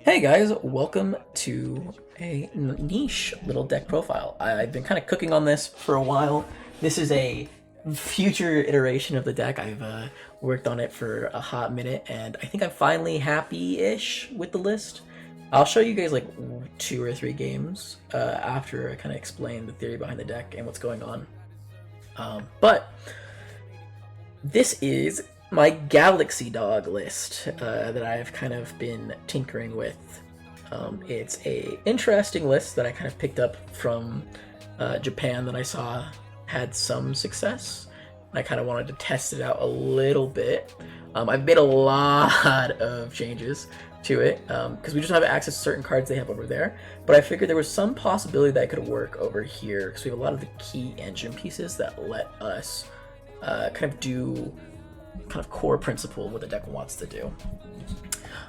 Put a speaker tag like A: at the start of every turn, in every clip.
A: Hey guys, welcome to a niche little deck profile. I've been kind of cooking on this for a while. This is a future iteration of the deck. I've worked on it for a hot minute, and I think I'm finally happy-ish with the list. I'll show you guys like 2 or 3 games after I kind of explain the theory behind the deck and what's going on. But this is my Galaxy Dog list that I've kind of been tinkering with. It's a interesting list that I kind of picked up from Japan that I saw had some success. I kind of wanted to test it out a little bit. I've made a lot of changes to it because we just don't have access to certain cards they have over there. But I figured there was some possibility that it could work over here because we have a lot of the key engine pieces that let us kind of do kind of core principle of what the deck wants to do.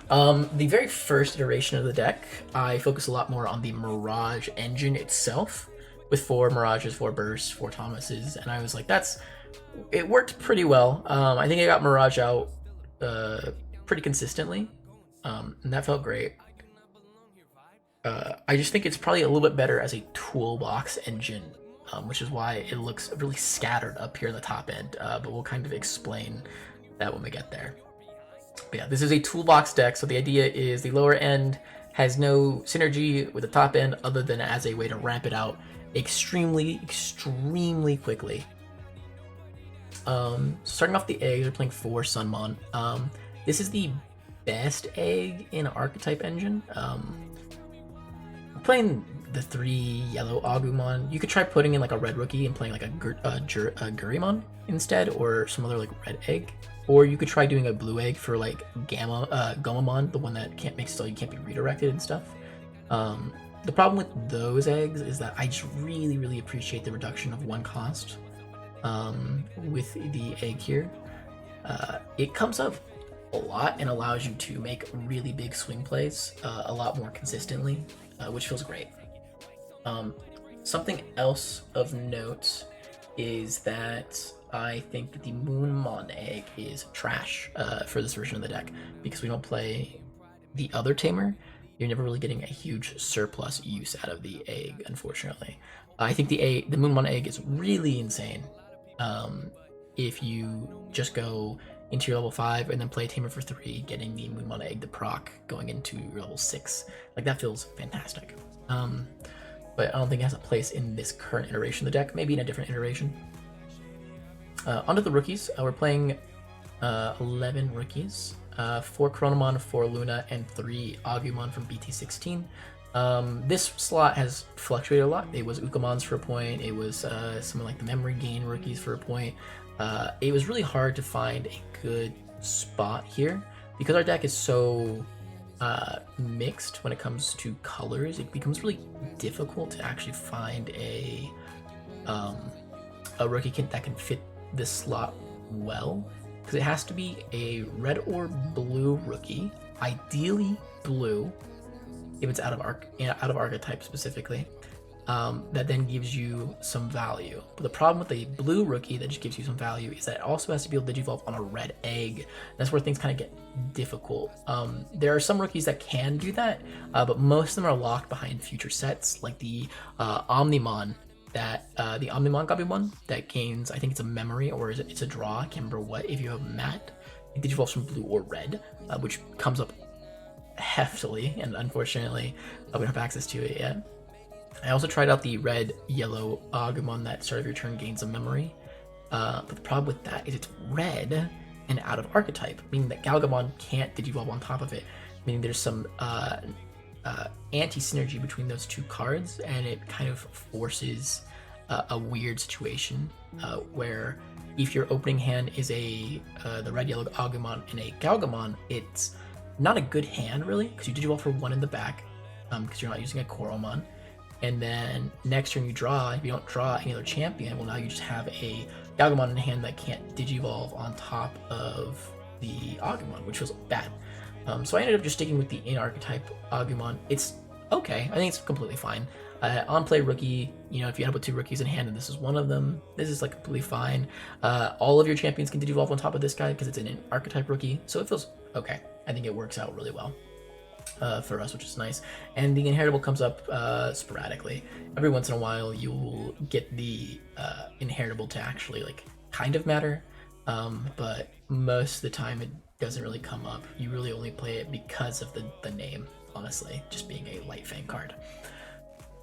A: The very first iteration of the deck, I focus a lot more on the Mirage engine itself, with 4 Mirages, 4 Bursts, 4 Thomases, and I was like, it worked pretty well. I think I got Mirage out pretty consistently, and that felt great. I just think it's probably a little bit better as a toolbox engine, which is why it looks really scattered up here in the top end, but we'll kind of explain that when we get there. But yeah, this is a toolbox deck, so the idea is the lower end has no synergy with the top end other than as a way to ramp it out extremely quickly. Starting off the eggs, we're playing 4 Sunmon. This is the best egg in Archetype Engine. We're playing the 3 yellow Agumon. You could try putting in like a red rookie and playing like a Gurimon instead, or some other like red egg. Or you could try doing a blue egg for like Gomamon, the one that can't make so you can't be redirected and stuff. The problem with those eggs is that I just really appreciate the reduction of 1 cost with the egg here. It comes up a lot and allows you to make really big swing plays a lot more consistently, which feels great. Something else of note is that I think the Moonmon egg is trash for this version of the deck because we don't play the other tamer. You're never really getting a huge surplus use out of the egg, unfortunately. I think the Moonmon egg is really insane if you just go into your level 5 and then play a tamer for 3, getting the Moonmon egg, the proc, going into your level 6. Like, that feels fantastic. But I don't think it has a place in this current iteration of the deck, maybe in a different iteration. Onto the rookies. We're playing 11 rookies. 4 Chronomon, 4 Luna, and 3 Agumon from BT16. This slot has fluctuated a lot. It was Ukamons for a point. It was some of like the memory gain rookies for a point. It was really hard to find a good spot here because our deck is so mixed when it comes to colors. It becomes really difficult to actually find a rookie that can fit this slot well, because it has to be a red or blue rookie, ideally blue if it's out of archetype specifically, that then gives you some value. But the problem with a blue rookie that just gives you some value is that it also has to be able to digivolve on a red egg. That's where things kind of get difficult. There are some rookies that can do that, but most of them are locked behind future sets, like the Omnimon. The Omnimon Gabumon that gains, I think it's a memory or it's a draw, I can't remember what. If you have Matt, it digivolves from blue or red, which comes up heftily, and unfortunately we don't have access to it yet. I also tried out the red yellow Agumon that start of your turn gains a memory, but the problem with that is it's red and out of archetype, meaning that Galgamon can't digivolve on top of it, meaning there's some anti-synergy between those 2 cards, and it kind of forces a weird situation where if your opening hand is the red yellow Agumon and a Galgamon, it's not a good hand really, because you digivolve for 1 in the back because you're not using a Coromon, and then next turn you draw. If you don't draw any other champion, well, now you just have a Galgamon in hand that can't digivolve on top of the Agumon, which feels bad. So I ended up just sticking with the in-archetype Agumon. It's okay. I think it's completely fine. On-play rookie, you know, if you end up with 2 rookies in hand and this is one of them, this is like completely fine. All of your champions can digivolve on top of this guy because it's an in-archetype rookie, so it feels okay. I think it works out really well. for us, which is nice. And the inheritable comes up sporadically. Every once in a while, you'll get the inheritable to actually like kind of matter, but most of the time it doesn't really come up. You really only play it because of the name, honestly, just being a Light Fang card.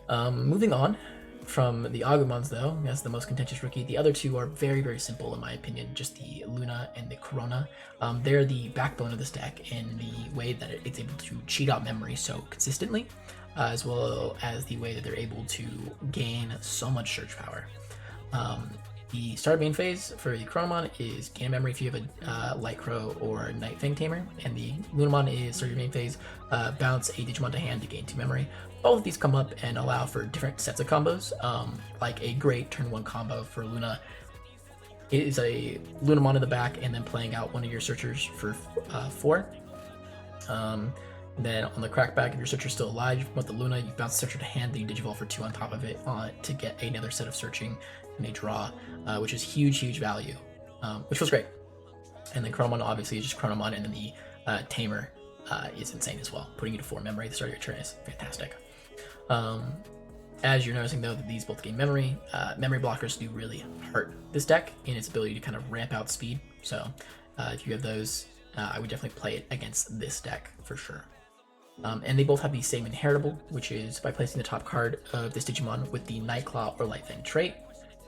A: Moving on from the Agumons, though, as the most contentious rookie, the other two are very, very simple in my opinion, just the Luna and the Corona. They're the backbone of this deck in the way that it's able to cheat out memory so consistently, as well as the way that they're able to gain so much search power. The start main phase for the Chronomon is gain a memory if you have a Light Crow or Night Fang Tamer, and the Lunamon is start your main phase, bounce a Digimon to hand to gain 2 memory. Both of these come up and allow for different sets of combos, like a great turn 1 combo for Luna is a Lunamon in the back and then playing out one of your searchers for 4. Then on the crackback, if your searcher's still alive, you want the Luna, you bounce the searcher to hand, then you Digivolve for 2 on top of it to get another set of searching and a draw, which is huge, huge value, which was great. And then Chronomon obviously is just Chronomon, and then the Tamer is insane as well. Putting you to 4 memory at the start of your turn is fantastic. As you're noticing though, that these both gain memory. Memory blockers do really hurt this deck in its ability to kind of ramp out speed. So if you have those, I would definitely play it against this deck for sure. And they both have the same inheritable, which is by placing the top card of this Digimon with the Nightclaw or Light Fang trait.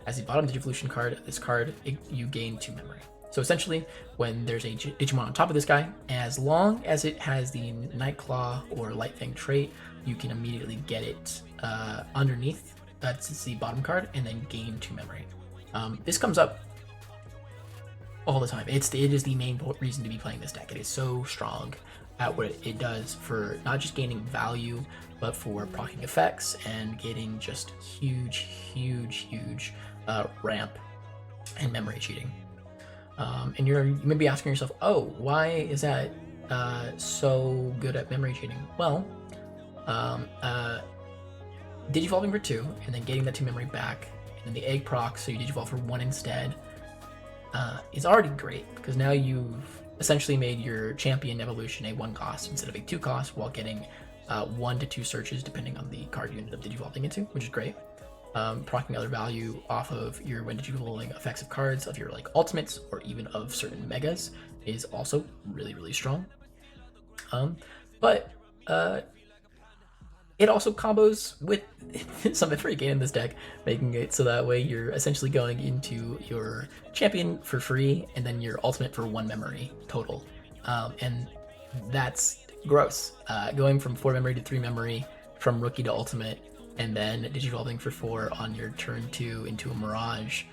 A: As the bottom Digivolution card, this card, you gain 2 memory. So essentially, when there's a Digimon on top of this guy, as long as it has the Nightclaw or Light Fang trait, you can immediately get it underneath, that's the bottom card, and then gain 2 memory. This comes up all the time. It is the main reason to be playing this deck. It is so strong at what it does for not just gaining value, but for proccing effects and getting just huge ramp and memory cheating. And you may be asking yourself, oh, why is that so good at memory cheating? Well, Digivolving for 2 and then getting that 2 memory back, and then the egg proc, so you Digivolve for 1 instead, is already great, because now you've essentially made your champion evolution a 1 cost instead of a 2 cost, while getting 1 to 2 searches depending on the card you ended up Digivolving into, which is great. Proccing other value off of your when Digivolving effects of cards of your like ultimates or even of certain megas is also really strong. But it also combos with some free gain in this deck, making it so that way you're essentially going into your champion for free and then your ultimate for 1 memory total. And that's gross. Going from 4 memory to 3 memory from rookie to ultimate, and then Digivolving for 4 on your turn 2 into a Mirage,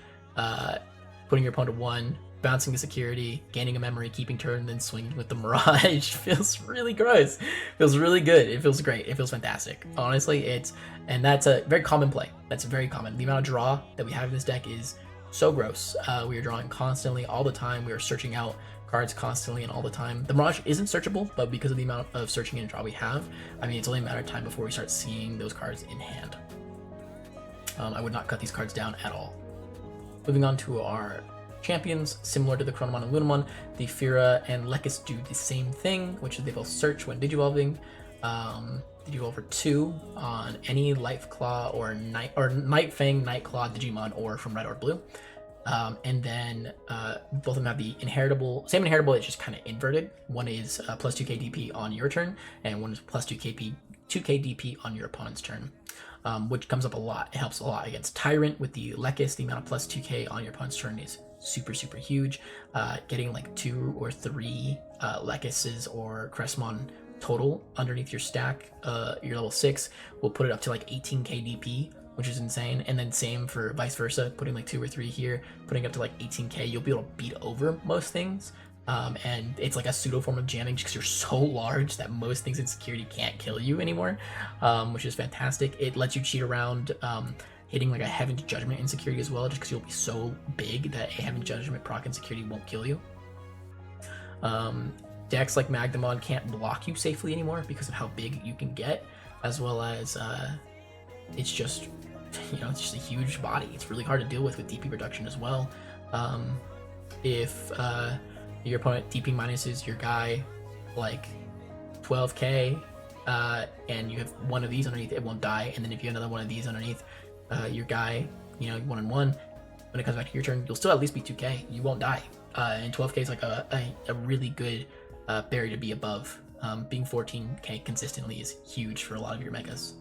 A: putting your opponent to 1, bouncing to security, gaining a memory, keeping turn, then swinging with the Mirage feels really gross. Feels really good. It feels great. It feels fantastic. Honestly, and that's a very common play. That's very common. The amount of draw that we have in this deck is so gross. We are drawing constantly, all the time. We are searching out cards constantly and all the time. The Mirage isn't searchable, but because of the amount of searching and draw we have, I mean, it's only a matter of time before we start seeing those cards in hand. I would not cut these cards down at all. Moving on to our champions, similar to the Chronomon and Lunamon, the Fira and Lekis do the same thing, which is they both search when Digivolving. Digivolve for 2 on any Light Claw or Night Fang, Nightclaw Digimon, or from red or blue. And then both of them have the same inheritable, it's just kind of inverted. One is plus 2k DP on your turn, and one is plus 2k DP on your opponent's turn, which comes up a lot. It helps a lot against Tyrant with the Lekis. The amount of plus 2k on your opponent's turn is super huge. Getting like 2 or 3 Lekises or Crestmon total underneath your stack, your level 6, will put it up to like 18k DP, which is insane. And then same for vice versa, putting like 2 or 3 here, putting up to like 18k, you'll be able to beat over most things. And it's like a pseudo form of jamming because you're so large that most things in security can't kill you anymore, which is fantastic. It lets you cheat around hitting like a Heaven's Judgment in security as well, just because you'll be so big that a Heaven's Judgment proc in security won't kill you. Decks like Magnemon can't block you safely anymore because of how big you can get, as well as it's just, it's just a huge body. It's really hard to deal with DP production as well. If your opponent DP minuses your guy like 12k, and you have one of these underneath, it won't die. And then if you have another one of these underneath your guy, you know, 1 and 1, when it comes back to your turn, you'll still at least be 2k. You won't die. And 12k is like a really good barrier to be above. Being 14k consistently is huge for a lot of your megas.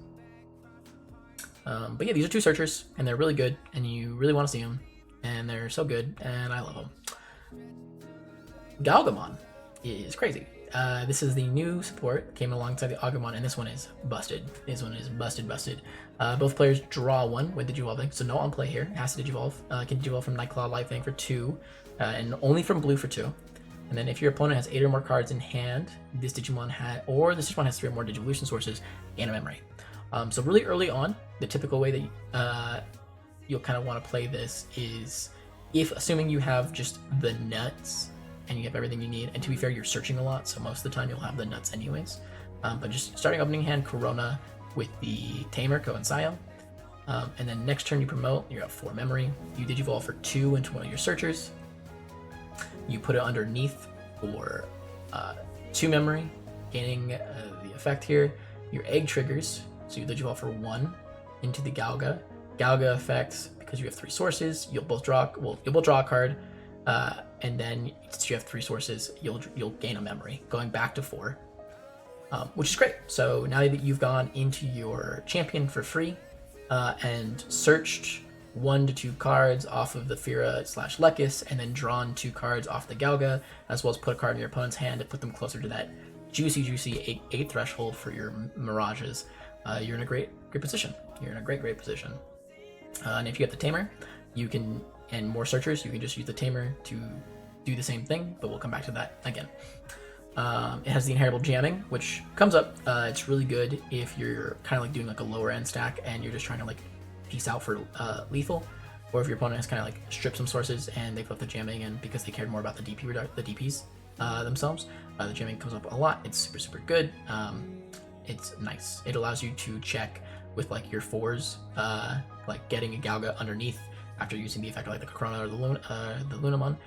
A: But yeah, these are 2 searchers, and they're really good, and you really want to see them, and they're so good, and I love them. Galgamon is crazy. This is the new support, came alongside the Agumon, and this one is busted. This one is busted. Both players draw 1 with Digivolving, so no on play here. It has to Digivolve. Can Digivolve from Nightclaw, Life Fang for 2, and only from blue for 2. And then if your opponent has 8 or more cards in hand, this Digimon has 3 or more Digivolution sources and a memory. So really early on, the typical way that you'll kind of want to play this is, assuming you have just the nuts and you have everything you need, and to be fair, you're searching a lot, so most of the time you'll have the nuts anyways. But just starting opening hand, Corona with the Tamer, Ko and Sayo. And then next turn you promote, you're at 4 memory. You Digivolve for 2 into one of your searchers. You put it underneath for 2 memory, gaining the effect here. Your egg triggers, so you Digivolve for 1 into the Galga. Galga effects, because you have 3 sources, you'll both draw a card, and then since you have 3 sources, you'll gain a memory, going back to 4, which is great. So now that you've gone into your champion for free and searched 1 to 2 cards off of the Fira/Lekis, and then drawn 2 cards off the Galga, as well as put a card in your opponent's hand to put them closer to that juicy 8 threshold for your Mirages, you're in a great position. You're in a great position. And if you have the Tamer, you can, and more searchers, you can just use the Tamer to do the same thing, but we'll come back to that again. It has the inheritable jamming, which comes up. It's really good if you're kind of like doing like a lower end stack and you're just trying to like piece out for lethal, or if your opponent has kind of like stripped some sources and they've left the jamming, and because they cared more about the DPs themselves, the jamming comes up a lot. It's super good. It's nice. It allows you to check with like your 4s, like getting a Galga underneath after using the effect of like the Corona or the Lunamon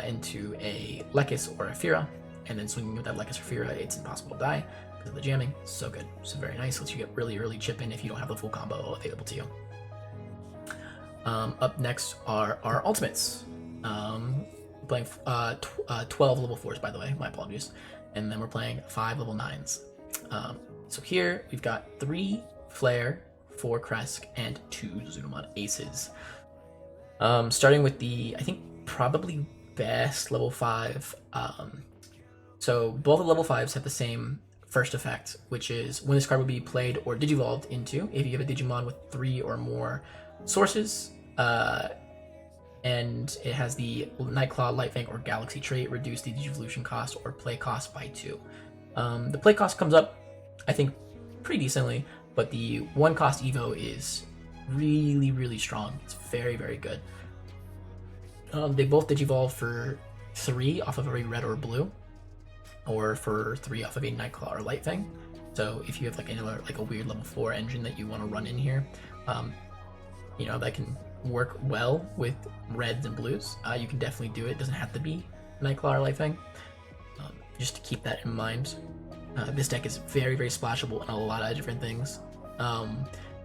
A: into a Lekis or a Fira, and then swinging with that Lekis or Fira, it's impossible to die because of the jamming. So good, so very nice. Lets you get really early chip in if you don't have the full combo available to you. Up next are our ultimates. Playing 12 level 4s, by the way, my apologies, and then we're playing 5 level 9s. So here we've got 3 Flare, 4 Kresk, and 2 Zunamon Aces. Starting with the, I think, probably best level 5. So both the level 5s have the same first effect, which is when this card will be played or digivolved into if you have a Digimon with 3 or more sources, and it has the Nightclaw, Light Fang, or Galaxy trait, reduce the Digivolution cost or play cost by 2. The play cost comes up, I think, pretty decently, but the 1 cost Evo is really strong. It's very good. They both Digivolve for 3 off of a red or blue, or for 3 off of a Nightclaw or Light Fang. So if you have like another like a weird level 4 engine that you want to run in here, you know, that can work well with reds and blues. You can definitely do it. It doesn't have to be Nightclaw or Light Fang. Just to keep that in mind. This deck is very splashable in a lot of different things.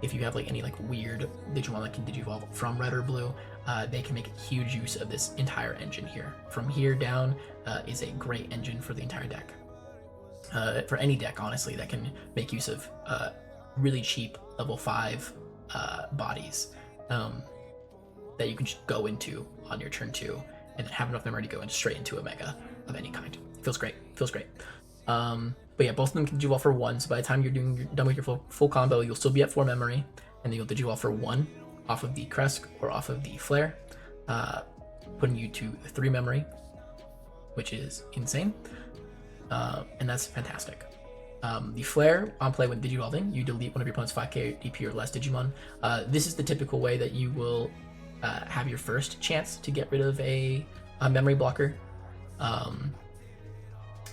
A: If you have like any like weird Digimon that can Digivolve from red or blue, they can make huge use of this entire engine here. From here down is a great engine for the entire deck. For any deck, honestly, that can make use of really cheap level 5 bodies that you can just go into on your turn 2, and then have enough memory to go straight into a mega of any kind. Feels great. But yeah, both of them can Digivolve for 1, so by the time you're done with your full combo, you'll still be at 4 memory, and then you'll Digivolve for 1 off of the Kresk or off of the Flare, putting you to 3 memory, which is insane, and that's fantastic. The Flare, on play when Digivolving, you delete one of your opponent's 5k DP or less Digimon. This is the typical way that you will have your first chance to get rid of a memory blocker.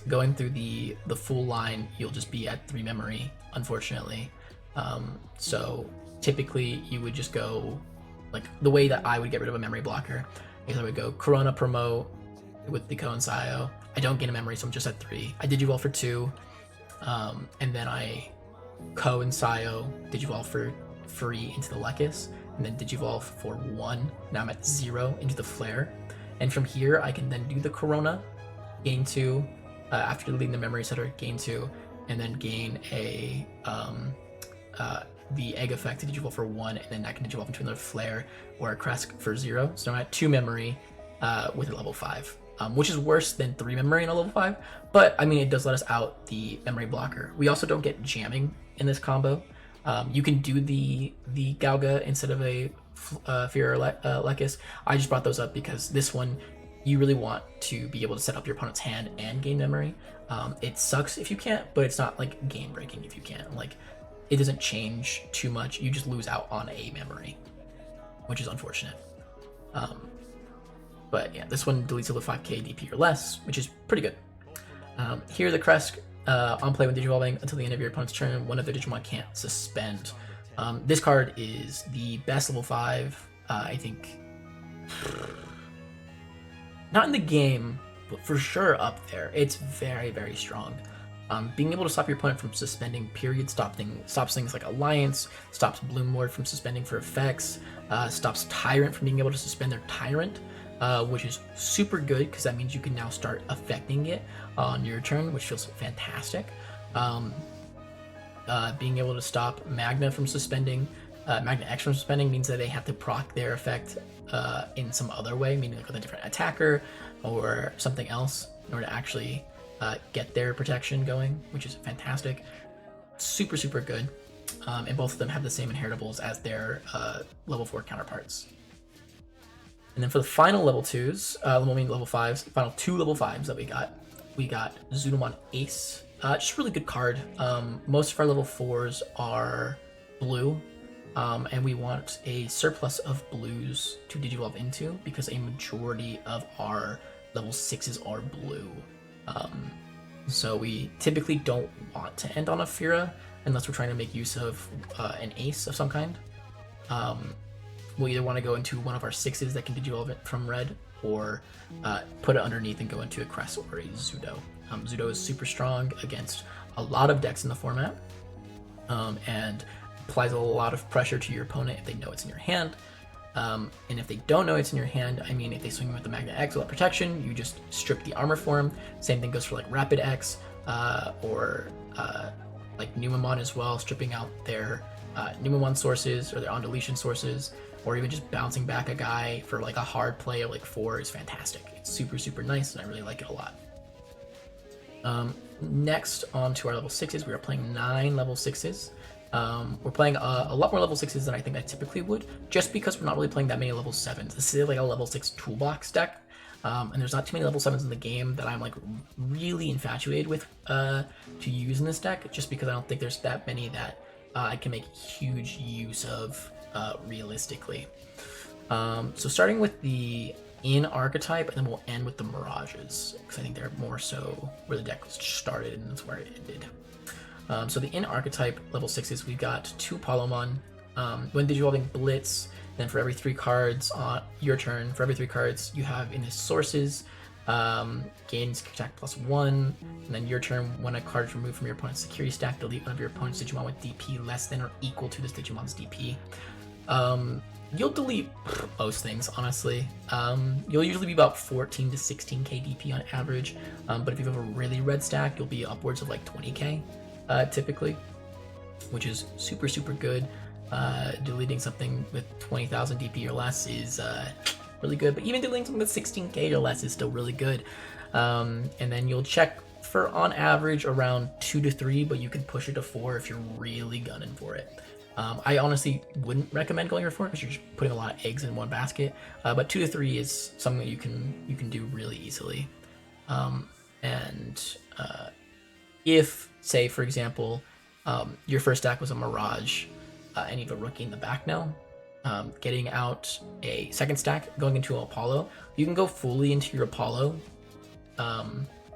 A: Going through the full line, you'll just be at 3 memory, unfortunately. So typically you would just go, like the way that I would get rid of a memory blocker is I would go Corona promote with the Ko and Sayo. I don't gain a memory, so I'm just at 3. I Digivolve for 2, and then I Ko and Sayo Digivolve for free into the Lekis, and then Digivolve for 1. Now I'm at 0 into the Flare. And from here, I can then do the Corona, gain 2, after deleting the Memory Setter, gain 2, and then gain the Egg Effect to Digivolve for 1, and then I can Digivolve into another Flare or a Kresk for 0. So I'm at 2 Memory with a level 5. Which is worse than 3 Memory in a level 5, but I mean, it does let us out the Memory blocker. We also don't get jamming in this combo. You can do the Gauga instead of a Fear or Lekis. I just brought those up because this one, you really want to be able to set up your opponent's hand and gain memory. It sucks if you can't, but it's not like game breaking if you can't. Like, it doesn't change too much. You just lose out on a memory, which is unfortunate. But yeah, this one deletes over 5k DP or less, which is pretty good. Here, the Kresk, on play when Digivolving until the end of your opponent's turn, one of the Digimon can't suspend. This card is the best level 5, I think. Not in the game, but for sure up there. It's very, very strong. Being able to stop your opponent from suspending, period, stops things like Alliance, stops Bloom Lord from suspending for effects, stops Tyrant from being able to suspend their Tyrant, which is super good because that means you can now start affecting it on your turn, which feels fantastic. Being able to stop Magna from suspending, Magna X from suspending means that they have to proc their effect in some other way, meaning like with a different attacker or something else in order to actually get their protection going, which is fantastic. Super, super good. And both of them have the same inheritables as their level 4 counterparts. And then for the final level 2s, level 5s, final 2 level 5s that we got Zudomon Ace. Just a really good card. Most of our level 4s are blue, and we want a surplus of blues to Digivolve into because a majority of our level 6s are blue. So we typically don't want to end on a Fira unless we're trying to make use of an Ace of some kind. We'll either want to go into one of our 6s that can Digivolve it from red, or put it underneath and go into a Crest or a Zudo. Zudo is super strong against a lot of decks in the format, and applies a lot of pressure to your opponent if they know it's in your hand. And if they don't know it's in your hand, I mean, if they swing with the Magna X without protection, you just strip the armor form. Same thing goes for like Rapid X, or like Numamon as well, stripping out their Numamon sources or their on deletion sources, or even just bouncing back a guy for like a hard play of like 4 is fantastic. It's super, super nice, and I really like it a lot. Next, on to our level 6s. We are playing 9 level 6s. We're playing a lot more level 6s than I think I typically would, just because we're not really playing that many level 7s. This is like a level 6 toolbox deck, and there's not too many level 7s in the game that I'm like really infatuated with to use in this deck, just because I don't think there's that many that I can make huge use of realistically. So starting with the In archetype, and then we'll end with the Mirages, because I think they're more so where the deck started and that's where it ended. So the In archetype level 6s, we've got 2 Palomon. When Digivolving Blitz, then for every 3 cards on your turn, for every 3 cards you have in his sources, gains attack +1, and then your turn, when a card is removed from your opponent's security stack, delete one of your opponent's Digimon with DP less than or equal to this Digimon's DP. You'll delete most things, honestly. You'll usually be about 14 to 16k DP on average, but if you have a really red stack, you'll be upwards of like 20k typically, which is super, super good. Deleting something with 20,000 DP or less is really good, but even deleting something with 16k or less is still really good. And then you'll check for, on average, around 2 to 3, but you can push it to 4 if you're really gunning for it. I honestly wouldn't recommend going for 4 because you're just putting a lot of eggs in one basket, but 2 to 3 is something that you can do really easily. If, say, for example, your first stack was a Mirage, and you have a Rookie in the back now, getting out a second stack, going into an Apollo, you can go fully into your Apollo,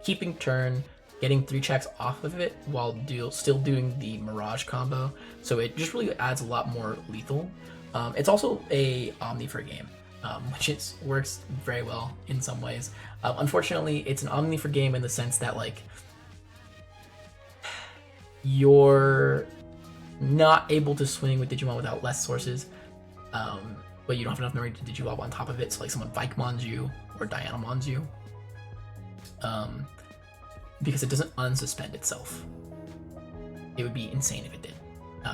A: keeping turn, getting 3 checks off of it while still doing the Mirage combo, so it just really adds a lot more lethal. It's also a Omni for game, which works very well in some ways. Unfortunately, it's an Omni for game in the sense that, like, you're not able to swing with Digimon without less sources, but you don't have enough memory to Digivolve on top of it. So like someone Vikemons you or Dianamons you, because it doesn't unsuspend itself. It would be insane if it did.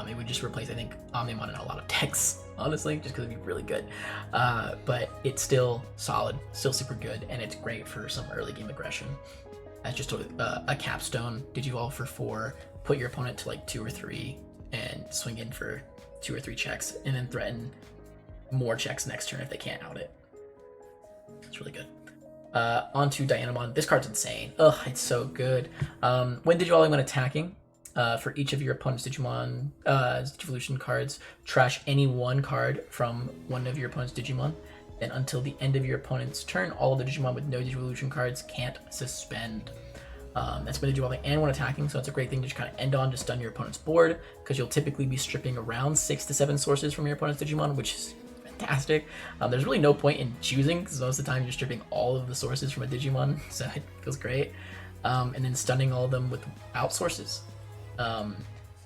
A: It would just replace, I think, Omnimon in a lot of decks, honestly, just because it'd be really good. But it's still solid, still super good, and it's great for some early game aggression. That's just a capstone. Digivolve for 4, put your opponent to like 2 or 3, and swing in for 2 or 3 checks, and then threaten more checks next turn if they can't out it. It's really good. Onto Dianamon. This card's insane. Ugh, it's so good. When Digivolving, when attacking, for each of your opponent's Digimon Digivolution cards, trash any one card from one of your opponent's Digimon. Then until the end of your opponent's turn, all of the Digimon with no Digivolution cards can't suspend. That's when Digivolving and when attacking, so it's a great thing to just kind of end on to stun your opponent's board, because you'll typically be stripping around 6 to 7 sources from your opponent's Digimon, which is fantastic. There's really no point in choosing, because most of the time you're stripping all of the sources from a Digimon, so it feels great. And then stunning all of them without sources.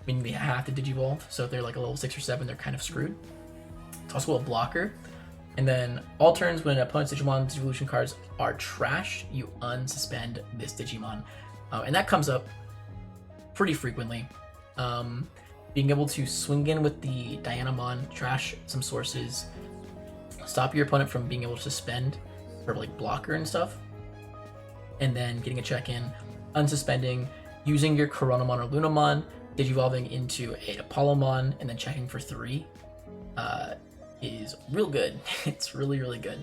A: Meaning they have to Digivolve, so if they're like a level 6 or 7, they're kind of screwed. It's also a blocker. And then all turns when an opponent's Digimon Digivolution cards are trash, you unsuspend this Digimon. And that comes up pretty frequently. Being able to swing in with the Dianamon, trash some sources, stop your opponent from being able to suspend for like blocker and stuff, and then getting a check in, unsuspending, using your Coronamon or Lunamon, Digivolving into a Apollomon, and then checking for 3 is real good. It's really, really good.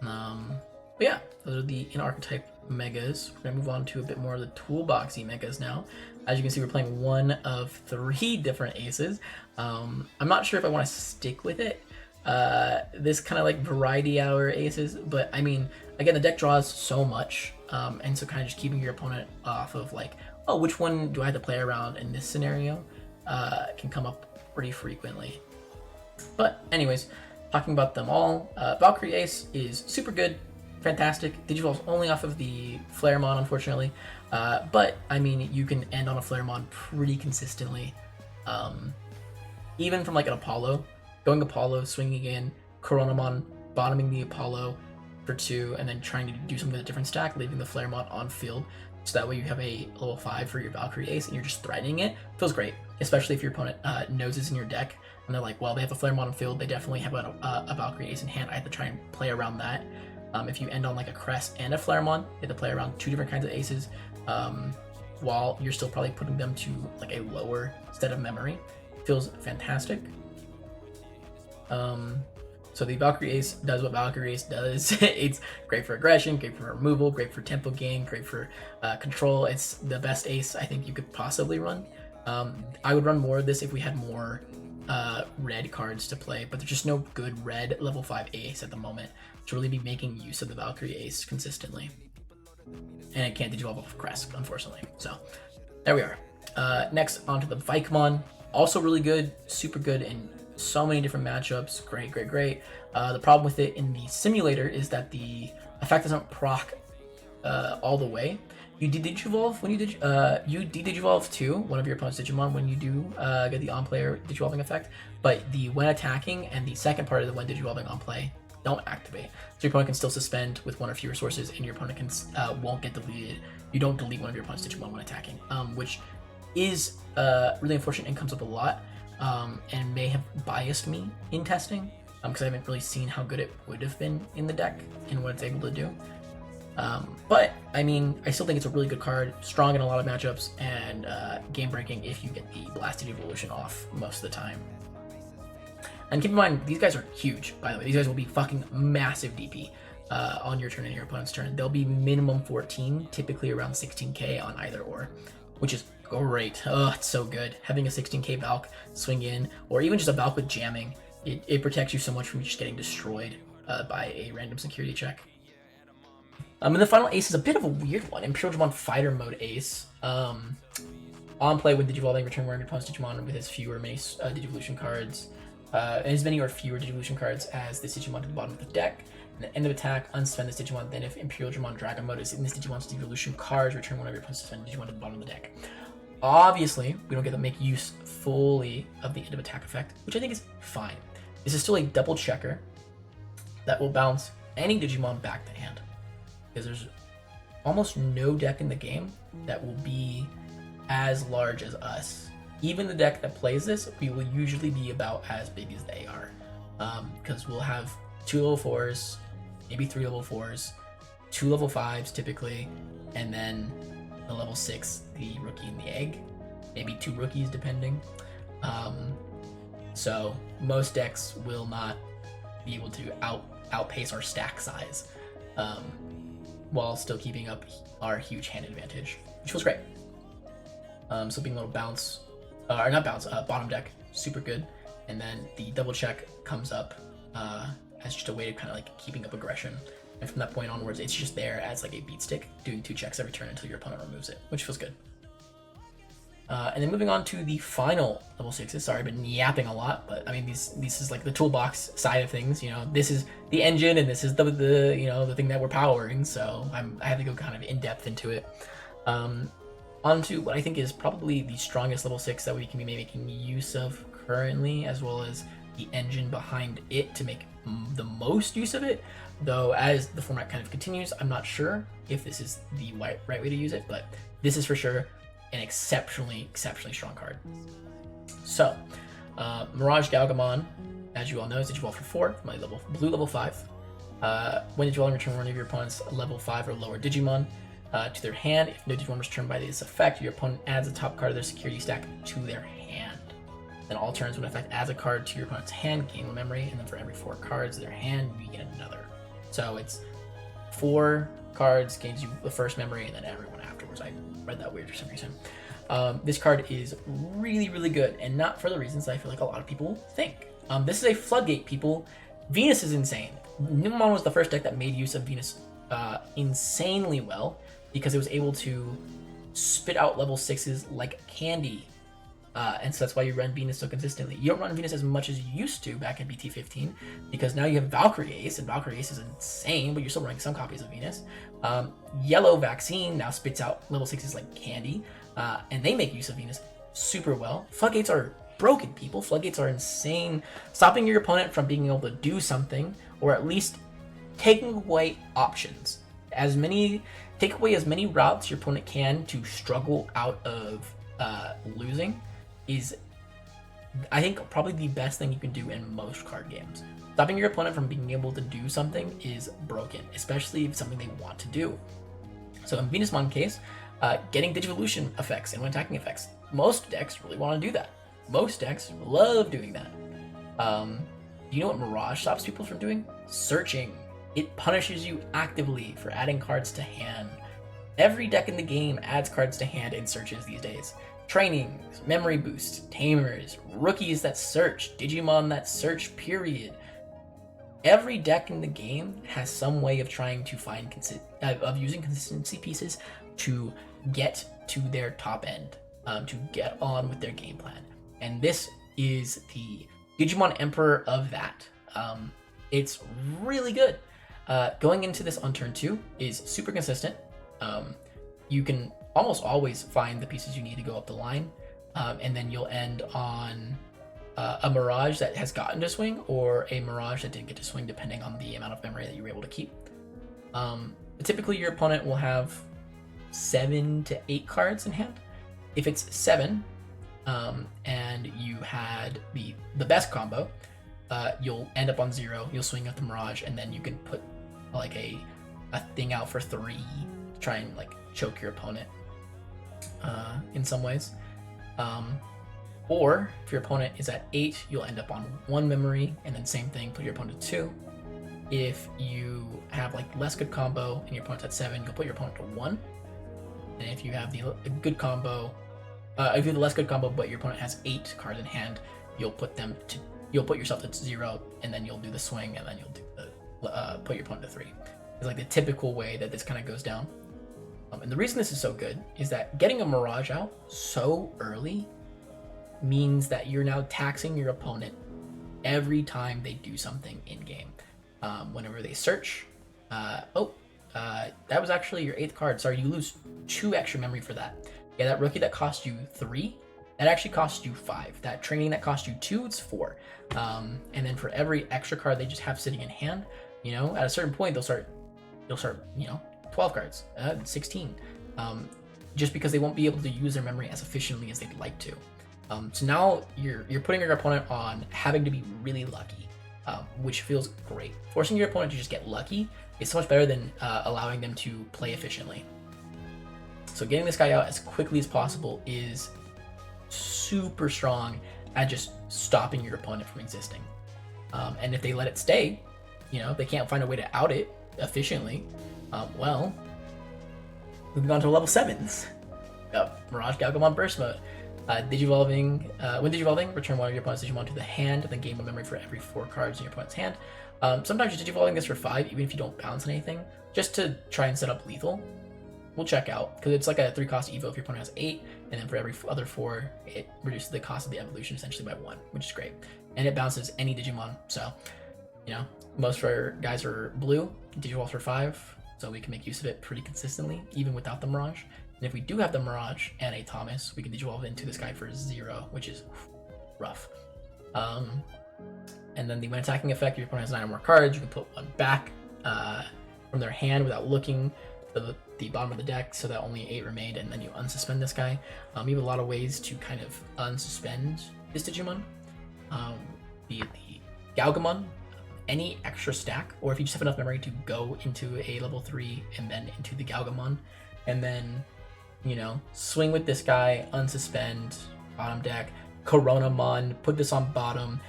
A: But yeah, those are the in-archetype megas. We're going to move on to a bit more of the toolboxy megas now. As you can see, we're playing one of 3 different aces. I'm not sure if I want to stick with it. This kind of like variety hour aces, but I mean, again, the deck draws so much, and so kind of just keeping your opponent off of like, oh, which one do I have to play around in this scenario, can come up pretty frequently. But anyways, talking about them all, Valkyrie Ace is super good, fantastic. Digivolves only off of the Flaremon, unfortunately, but I mean, you can end on a Flaremon pretty consistently, even from like an Apollo. Going Apollo, swinging in, Coronamon, bottoming the Apollo for 2, and then trying to do something with a different stack, leaving the Flaremon on field. So that way you have a level 5 for your Valkyrie Ace, and you're just threatening it. Feels great, especially if your opponent knows it's in your deck, and they're like, well, they have a Flaremon on field, they definitely have a Valkyrie Ace in hand, I have to try and play around that. If you end on like a Crest and a Flaremon, you have to play around 2 different kinds of aces, while you're still probably putting them to like a lower set of memory. Feels fantastic. So the Valkyrie Ace does what Valkyrie Ace does. It's great for aggression, great for removal, great for tempo gain, great for control. It's the best ace I think you could possibly run. I would run more of this if we had more red cards to play, but there's just no good red level 5 ace at the moment to really be making use of the Valkyrie Ace consistently. And it can't Digivolve off of Crest, unfortunately. So there we are. Next, onto the Vikemon. Also really good, super good in so many different matchups. Great, great, great. The problem with it in the simulator is that the effect doesn't proc all the way. You de-digivolve when you de-digivolve too one of your opponent's Digimon when you do get the on-player digivolving effect, but the when attacking and the second part of the when digivolving on play don't activate. So your opponent can still suspend with 1 or fewer sources, and your opponent can won't get deleted. You don't delete one of your opponent's Digimon when attacking, which is really unfortunate and comes up a lot. And may have biased me in testing, because I haven't really seen how good it would have been in the deck and what it's able to do. But I mean, I still think it's a really good card, strong in a lot of matchups, and game breaking if you get the Blasted Evolution off most of the time. And keep in mind, these guys are huge, by the way. These guys will be fucking massive DP on your turn and your opponent's turn. They'll be minimum 14, typically around 16k on either or, which is great. Oh, it's so good. Having a 16k Valk swing in, or even just a Valk with jamming, it protects you so much from just getting destroyed by a random security check. And the final ace is a bit of a weird one. Imperial Digimon Fighter Mode ace. On play with Digivolving, return one of your opponent's Digimon with as few or many Digivolution cards, as many or fewer Digivolution cards as this Digimon to the bottom of the deck. And at the end of attack, unsuspend this Digimon. Then if Imperial Digimon Dragon Mode is in this Digimon's Digivolution cards, return one of your opponent's suspended Digimon to the bottom of the deck. Obviously, we don't get to make use fully of the end of attack effect, which I think is fine. This is still a double checker that will bounce any Digimon back to hand, because there's almost no deck in the game that will be as large as us. Even the deck that plays this, we will usually be about as big as they are, because we'll have 2 level 4s, maybe 3 level 4s, 2 level 5s typically, and then the level 6, the rookie and the egg, maybe 2 rookies depending. So most decks will not be able to outpace our stack size, while still keeping up our huge hand advantage, which feels great. So being able to bounce, or not bounce, bottom deck, super good. And then the double check comes up as just a way to kind of like keeping up aggression. And from that point onwards, it's just there as like a beat stick, doing 2 checks every turn until your opponent removes it, which feels good. And then moving on to the final level 6s. Sorry, I've been yapping a lot, but I mean this is like the toolbox side of things. You know, this is the engine, and this is the you know, the thing that we're powering. So I have to go kind of in depth into it. Onto what I think is probably the strongest level 6 that we can be making use of currently, as well as the engine behind it to make the most use of it. Though as the format kind of continues, I'm not sure if this is the right way to use it, but this is for sure an exceptionally strong card. So, Mirage Galgamon, as you all know, is Digivolve for 4, my blue level 5. When Digivolving, return one of your opponent's level 5 or lower Digimon to their hand. If no Digimon was returned by this effect, your opponent adds a top card of their security stack to their hand. Then all turns when effect adds a card to your opponent's hand, gain 1 memory, and then for every 4 cards in their hand, you get another. So it's 4 cards, gains you the first memory, and then everyone afterwards. I read that weird for some reason. This card is really good, and not for the reasons I feel like a lot of people think. This is a floodgate, people. Venus is insane. Numemon was the first deck that made use of Venus insanely well, because it was able to spit out level 6s like candy. And so that's why you run Venus so consistently. You don't run Venus as much as you used to back in BT15, because now you have Valkyrie Ace, and Valkyrie Ace is insane, but you're still running some copies of Venus. Yellow Vaccine now spits out level 6s like candy, and they make use of Venus super well. Floodgates are broken, people. Floodgates are insane, stopping your opponent from being able to do something, or at least taking away options. Take away as many routes your opponent can to struggle out of losing is, I think, probably the best thing you can do in most card games. Stopping your opponent from being able to do something is broken, especially if it's something they want to do. So in Venusmon case, getting Digivolution effects and when attacking effects, most decks really want to do that. Most decks love doing that. Do you know what Mirage stops people from doing? Searching. It punishes you actively for adding cards to hand. Every deck in the game adds cards to hand in searches these days. Trainings, memory boosts, tamers, rookies that search, Digimon that search, period. Every deck in the game has some way of trying to find using consistency pieces to get to their top end, to get on with their game plan. And this is the Digimon Emperor of that. It's really good. Going into this on turn 2 is super consistent. You can almost always find the pieces you need to go up the line, and then you'll end on a Mirage that has gotten to swing, or a Mirage that didn't get to swing, depending on the amount of memory that you were able to keep. Typically, your opponent will have 7 to 8 cards in hand. If it's 7, and you had the best combo, you'll end up on 0. You'll swing at the Mirage, and then you can put like a thing out for 3 to try and like choke your opponent in some ways. Or if your opponent is at 8, you'll end up on 1 memory, and then same thing, put your opponent to 2. If you have like less good combo and your opponent's at 7, you'll put your opponent to 1. And if you have the good combo, if you have the less good combo but your opponent has 8 cards in hand, you'll put yourself to 0, and then you'll do the swing, and then you'll do the put your opponent to 3. It's like the typical way that this kind of goes down. And the reason this is so good is that getting a Mirage out so early means that you're now taxing your opponent every time they do something in game. Whenever they search, that was actually your 8th card. Sorry, you lose 2 extra memory for that. Yeah, that rookie that cost you 3, that actually costs you 5. That training that cost you 2, it's 4. And then for every extra card they just have sitting in hand, at a certain point they'll start, 12 cards, 16. Just because they won't be able to use their memory as efficiently as they'd like to. So now you're putting your opponent on having to be really lucky, which feels great. Forcing your opponent to just get lucky is so much better than allowing them to play efficiently. So getting this guy out as quickly as possible is super strong at just stopping your opponent from existing. And if they let it stay, if they can't find a way to out it efficiently, well, moving on to level 7s. Mirage Galgamon Burst Mode. Digivolving. When digivolving, return one of your opponent's Digimon to the hand, and then gain 1 memory for every 4 cards in your opponent's hand. Sometimes you're digivolving this for 5, even if you don't bounce anything, just to try and set up lethal. We'll check out, because it's like a 3-cost evo if your opponent has 8, and then for every other 4, it reduces the cost of the evolution essentially by 1, which is great. And it bounces any Digimon, so, most of our guys are blue, Digivolve for 5, so we can make use of it pretty consistently, even without the Mirage. And if we do have the Mirage and a Thomas, we can Digivolve into this guy for 0, which is rough. And then when attacking effect, if your opponent has 9 or more cards, you can put 1 back from their hand without looking to the bottom of the deck, so that only 8 remained, and then you unsuspend this guy. You have a lot of ways to kind of unsuspend this Digimon. Be it the Galgamon, any extra stack, or if you just have enough memory to go into a level 3 and then into the Galgamon, and then, swing with this guy, unsuspend, bottom deck, Coronamon, put this on bottom,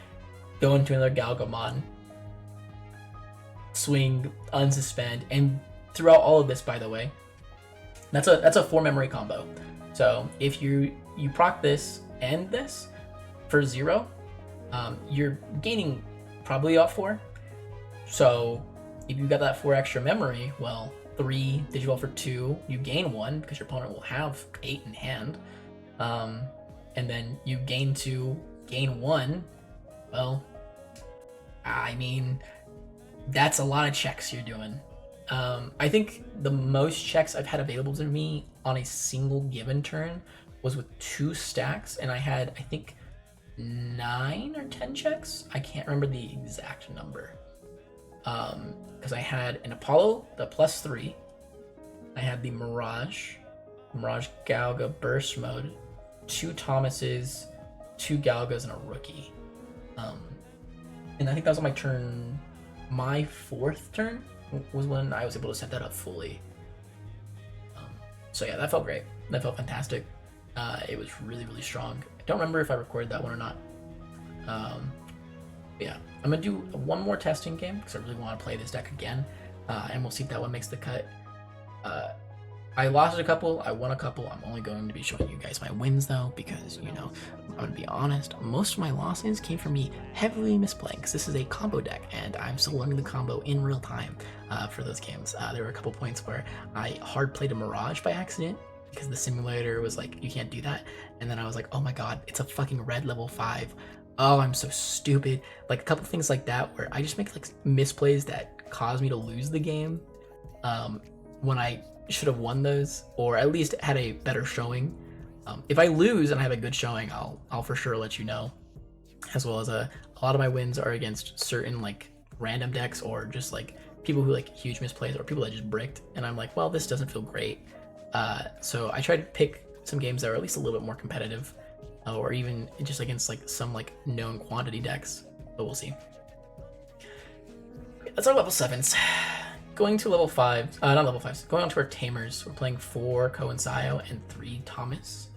A: go into another Galgamon, swing, unsuspend, and throughout all of this, by the way, that's a 4 memory combo. So if you proc this and this for 0, you're gaining probably about 4. So if you got that 4 extra memory, well, 3 Digivolve for 2, you gain 1 because your opponent will have 8 in hand, and then you gain 2, gain 1. Well, I mean, that's a lot of checks you're doing. I think the most checks I've had available to me on a single given turn was with 2 stacks, and I had, I think, 9 or 10 checks. I can't remember the exact number. Because I had an Apollo, the +3. I had the Mirage Galga Burst Mode, 2 Thomases, 2 Galgas, and a rookie. And I think that was on my turn. My 4th turn was when I was able to set that up fully. So yeah, that felt great. That felt fantastic. It was really, really strong. I don't remember if I recorded that one or not. Yeah, I'm gonna do one more testing game because I really want to play this deck again, and we'll see if that one makes the cut. I lost a couple, I won a couple. I'm only going to be showing you guys my wins though, because I'm gonna be honest, most of my losses came from me heavily misplaying, because this is a combo deck and I'm still learning the combo in real time for those games. There were a couple points where I hard played a Mirage by accident because the simulator was like, you can't do that, and then I was like, oh my god, it's a fucking red level 5. Oh, I'm so stupid. Like a couple things like that where I just make like misplays that cause me to lose the game when I should have won those, or at least had a better showing. If I lose and I have a good showing, I'll for sure let you know. As well as a lot of my wins are against certain like random decks, or just like people who like huge misplays, or people that just bricked, and I'm like, well, this doesn't feel great. So I try to pick some games that are at least a little bit more competitive, or even just against like some like known quantity decks, but we'll see. That's our level 7s. Going to level 5, not level 5s, going on to our Tamers. We're playing 4 Ko and Sayo and 3 Thomas.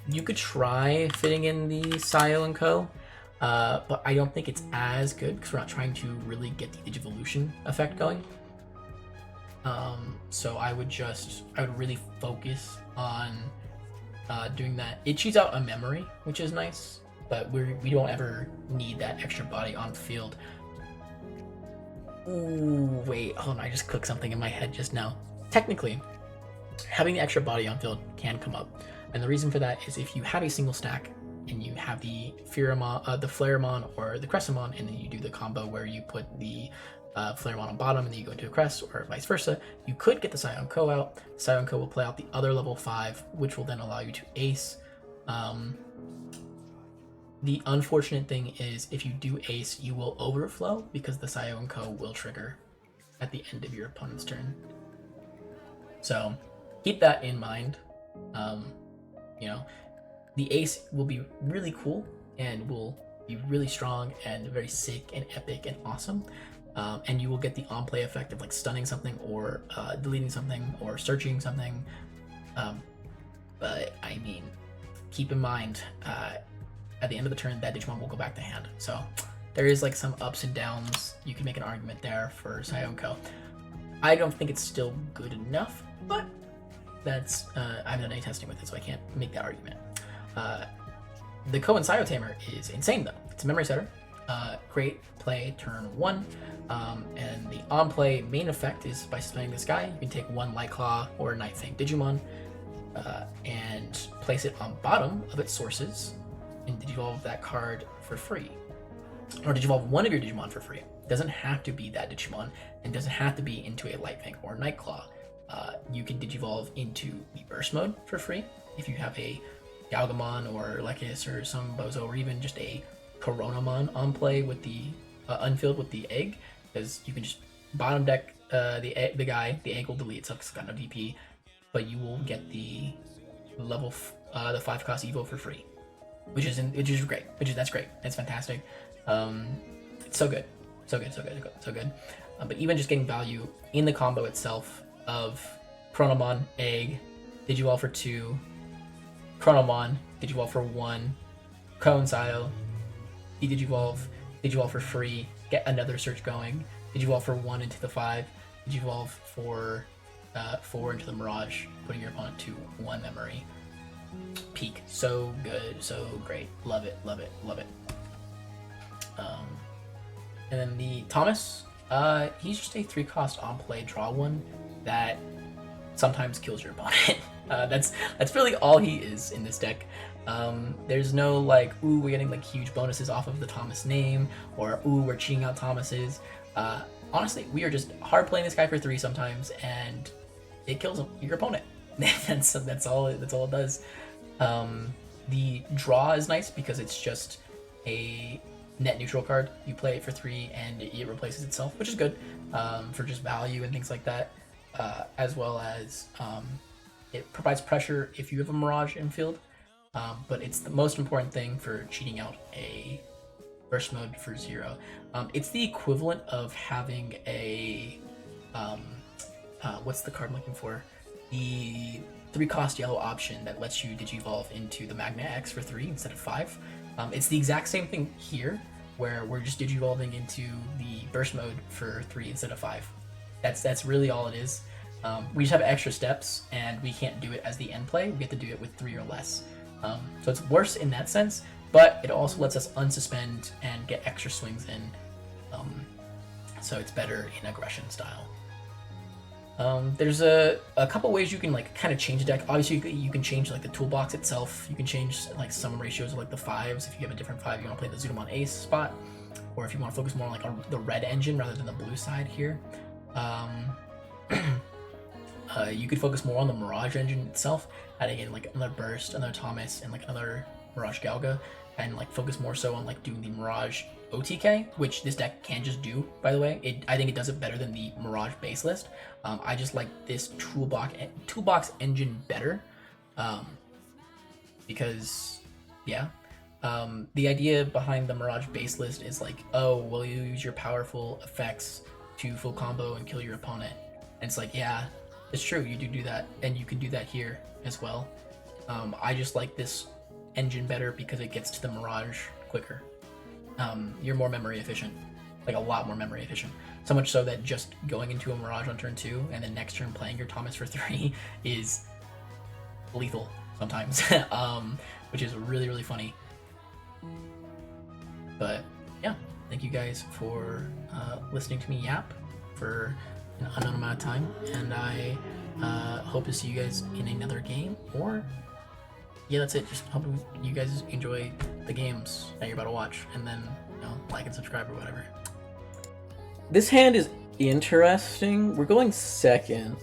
A: You could try fitting in the Sayo and Ko, but I don't think it's as good because we're not trying to really get the Digivolution effect going. So I would really focus on doing that. It cheats out a memory, which is nice, but we don't ever need that extra body on the field. Ooh, wait, hold on, I just clicked something in my head just now. Technically, having the extra body on field can come up, and the reason for that is if you have a single stack and you have the Flareamon or the Cressamon, and then you do the combo where you put the Flare on bottom, and then you go into a crest, or vice versa. You could get the Scion Co out. Scion Co will play out the other level 5, which will then allow you to ace. The unfortunate thing is, if you do ace, you will overflow because the Scion Co will trigger at the end of your opponent's turn. So keep that in mind. You know, the ace will be really cool and will be really strong and very sick and epic and awesome. And you will get the on-play effect of like stunning something or deleting something or searching something. But I mean, keep in mind, at the end of the turn, that Digimon will go back to hand. So there is like some ups and downs. You can make an argument there for Scion Co. I don't think it's still good enough, but that's I haven't done any testing with it, so I can't make that argument. The Ko and Scio Tamer is insane though. It's a memory setter. Great play turn 1, and the on-play main effect is by suspending this guy, you can take 1 Light Claw or Night Fang Digimon and place it on bottom of its sources and digivolve that card for free. Or digivolve one of your Digimon for free. It doesn't have to be that Digimon, and doesn't have to be into a Light Fang or Night Claw. You can digivolve into the Burst mode for free if you have a Galgamon or Lekis or some Bozo, or even just a Coronamon on play with the unfilled with the egg, because you can just bottom deck the guy. The egg will delete itself because it's got no DP, but you will get the level the 5 cost Evo for free, which is great. That's great. It's fantastic. It's so good, so good. But even just getting value in the combo itself of Chronomon, egg, Digivolve for 2, Chronomon, Digivolve for 1, Cone Sio, Digivolve for free, get another search going, Digivolve for 1 into the 5, Digivolve for 4 into the Mirage, putting your opponent to 1 memory. Peak. So good, so great. Love it. And then the Thomas, he's just a 3 cost on play draw 1 that sometimes kills your opponent. That's really all he is in this deck. There's no like, ooh, we're getting like huge bonuses off of the Thomas name, or ooh, we're cheating out Thomases. Honestly, we are just hard playing this guy for 3 sometimes, and it kills your opponent. that's all it does. The draw is nice because it's just a net neutral card. You play it for 3 and it replaces itself, which is good for just value and things like that, as well as it provides pressure if you have a Mirage infield, but it's the most important thing for cheating out a burst mode for 0. It's the equivalent of having a what's the card I'm looking for? The 3 cost yellow option that lets you digivolve into the Magna X for 3 instead of 5. It's the exact same thing here, where we're just digivolving into the burst mode for 3 instead of 5. That's really all it is. We just have extra steps, and we can't do it as the end play. We get to do it with 3 or less. So it's worse in that sense, but it also lets us unsuspend and get extra swings in. So it's better in aggression style. There's a couple ways you can like kind of change the deck. Obviously, you can change like the toolbox itself. You can change like some ratios of like the 5s. If you have a different 5, you want to play the Zudomon Ace spot, or if you want to focus more like on the red engine rather than the blue side here. You could focus more on the Mirage engine itself, adding in like another Burst, another Thomas, and like another Mirage Galga, and like focus more so on like doing the Mirage OTK, which this deck can just do, by the way. I think it does it better than the Mirage base list. I just like this toolbox engine better, because yeah, the idea behind the Mirage base list is like, oh, well, you use your powerful effects to full combo and kill your opponent, and it's like, yeah, it's true, you do that, and you can do that here as well. I just like this engine better because it gets to the Mirage quicker. You're more memory efficient, like a lot more memory efficient. So much so that just going into a Mirage on turn 2 and then next turn playing your Thomas for 3 is lethal sometimes, which is really, really funny. But yeah, thank you guys for listening to me yap for an unknown amount of time, and I hope to see you guys in another game, or yeah, that's it. Just hope you guys enjoy the games that you're about to watch, and then, you know, like and subscribe or whatever. This hand is interesting. We're going second.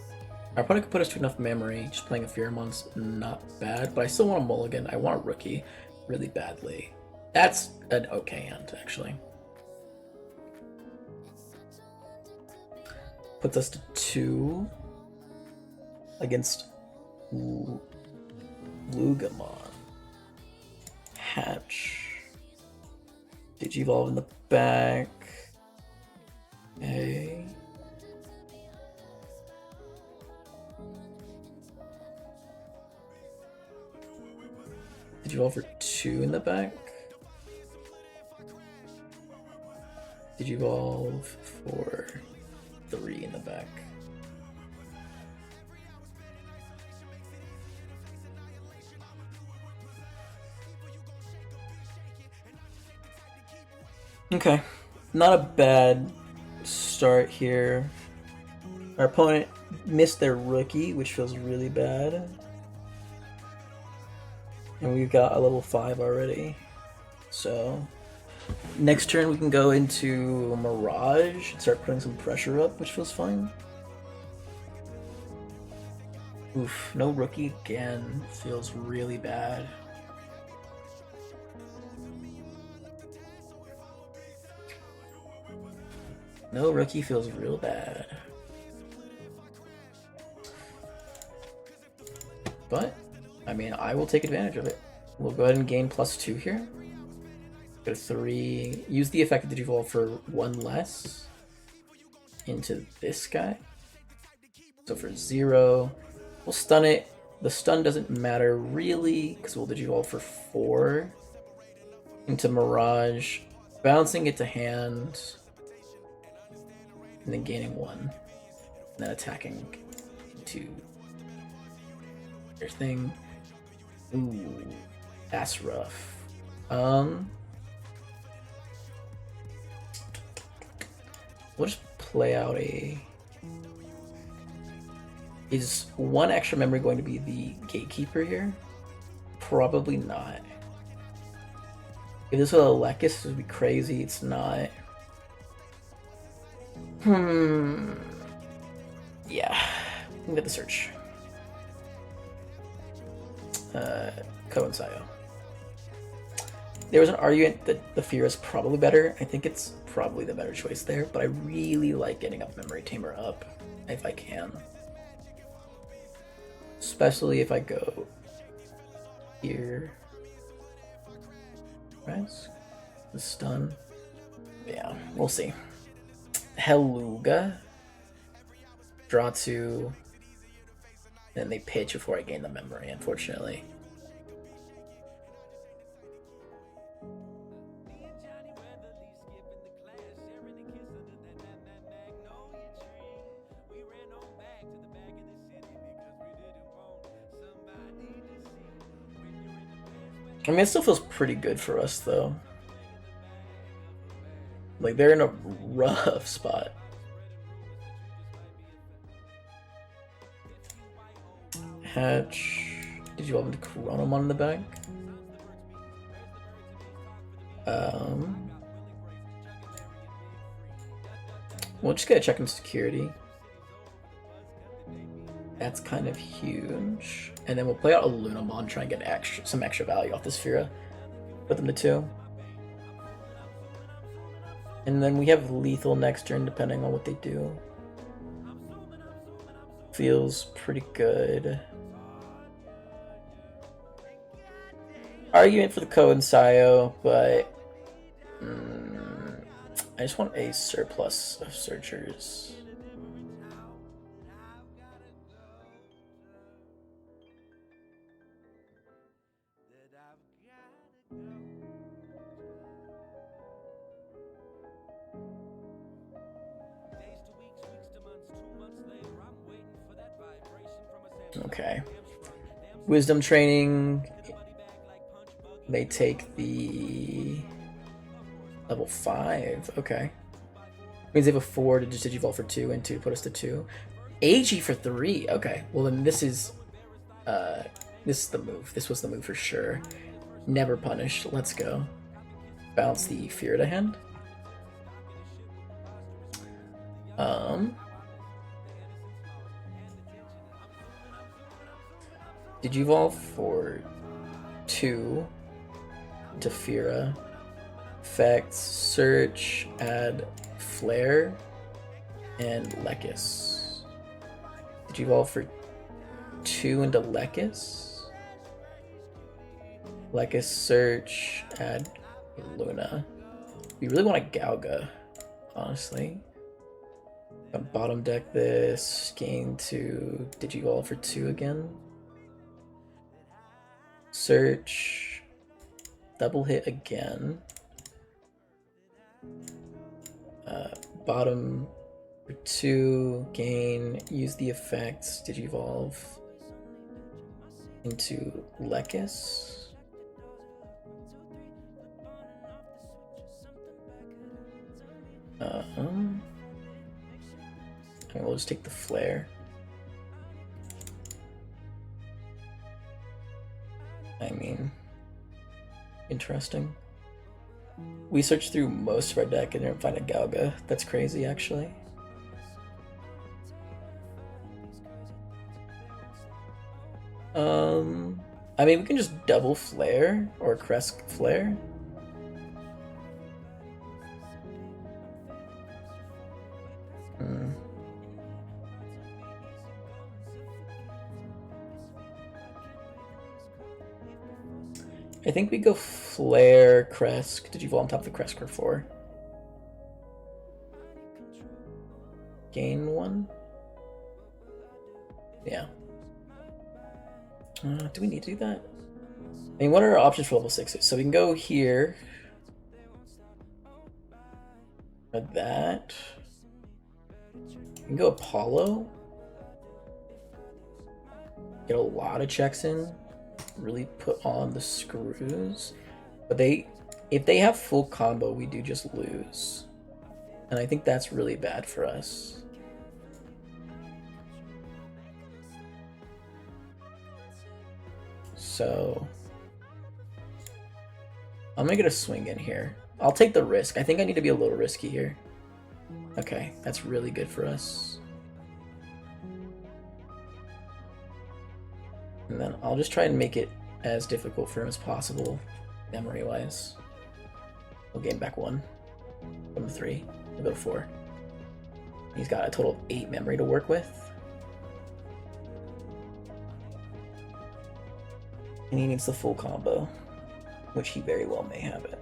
A: Our opponent could put us to enough memory. Just playing a Pheromone's not bad, but I still want a mulligan. I want a rookie really badly. That's an okay hand, actually. Puts us to 2 against Lugamon. Hatch. Digivolve in the back. Okay. Digivolve for 2 in the back. Digivolve for 3 in the back. Okay, not a bad start here. Our opponent missed their rookie, which feels really bad. And we've got a level 5 already. So next turn we can go into Mirage and start putting some pressure up, which feels fine. Oof, no rookie again. Feels really bad. No rookie feels real bad. But, I mean, I will take advantage of it. We'll go ahead and gain +2 here. Go to 3. Use the effect of Digivolve for 1 less into this guy. So for 0, we'll stun it. The stun doesn't matter really, because we'll Digivolve for 4 into Mirage, bouncing it to hand, and then gaining 1, and then attacking into your thing. Ooh, that's rough. We'll just play out a... Is 1 extra memory going to be the gatekeeper here? Probably not. If this was a Lekis, this would be crazy. It's not. Yeah. We can get the search. Coincido. There was an argument that the Fear is probably better. I think it's probably the better choice there, but I really like getting up Memory Tamer up if I can. Especially if I go here. Right? The stun. Yeah, we'll see. Heluga. Draw 2. Then they pitch before I gain the memory, unfortunately. I mean, it still feels pretty good for us, though. Like, they're in a rough spot. Hatch. Did you open the Chronomon in the back? We'll just get a check in security. That's kind of huge. And then we'll play out a Lunamon, try and get some extra value off this Sphera. Put them to 2. And then we have lethal next turn, depending on what they do. Feels pretty good. Argument for the Coincido, but I just want a surplus of searchers. Okay. Wisdom training. They take the level 5. Okay. Means they have a 4 to just Digivolve for 2 and 2 to put us to 2. AG for 3. Okay. Well then this is the move. This was the move for sure. Never punished. Let's go. Bounce the Fear to hand. Digivolve for 2 Tefira. Effects, search, add flare, and Lekis. Digivolve for 2 into Lekis. Lekis, search, add Luna. We really want a Gauga, honestly. Bottom deck this, gain to Digivolve for 2 again. Search, double hit again. Bottom for 2, gain, use the effects, Digivolve into Lekis. Okay, we'll just take the flare. I mean, interesting. We searched through most of our deck and didn't find a Gauga. That's crazy, actually. I mean, we can just double flare or crest flare. I think we go flare, crest. Did you fall on top of the crest for 4? Gain 1? Yeah. Do we need to do that? I mean, what are our options for level 6s? So we can go here. Or that. We can go Apollo. Get a lot of checks in. Really put on the screws. But if they have full combo, we do just lose. And I think that's really bad for us. So I'm gonna get a swing in here. I'll take the risk. I think I need to be a little risky here. Okay, that's really good for us. And then I'll just try and make it as difficult for him as possible, memory-wise. We'll gain back 1 from the 3. We'll go to 4. He's got a total of 8 memory to work with. And he needs the full combo, which he very well may have it.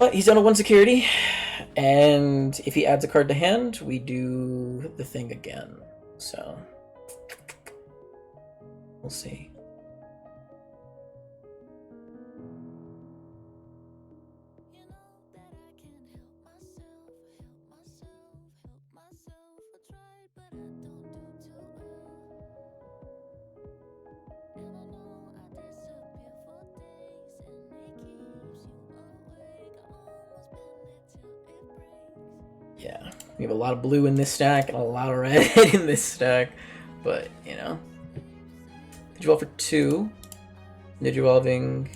A: But he's down to 1 security, and if he adds a card to hand, we do the thing again. So we'll see. Yeah, we have a lot of blue in this stack and a lot of red in this stack, but you know. Digivolve for 2. Digivolving,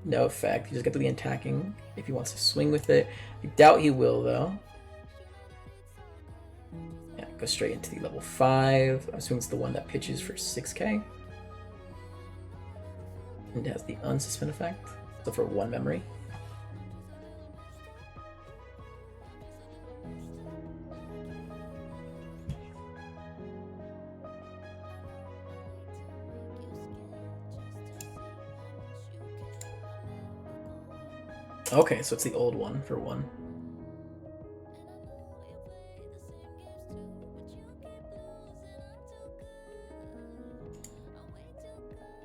A: no effect. He just got to be attacking if he wants to swing with it. I doubt he will though. Yeah, go straight into the level 5. I'm assuming it's the one that pitches for 6k. And it has the unsuspend effect, so for 1 memory. Okay, so it's the old one for 1.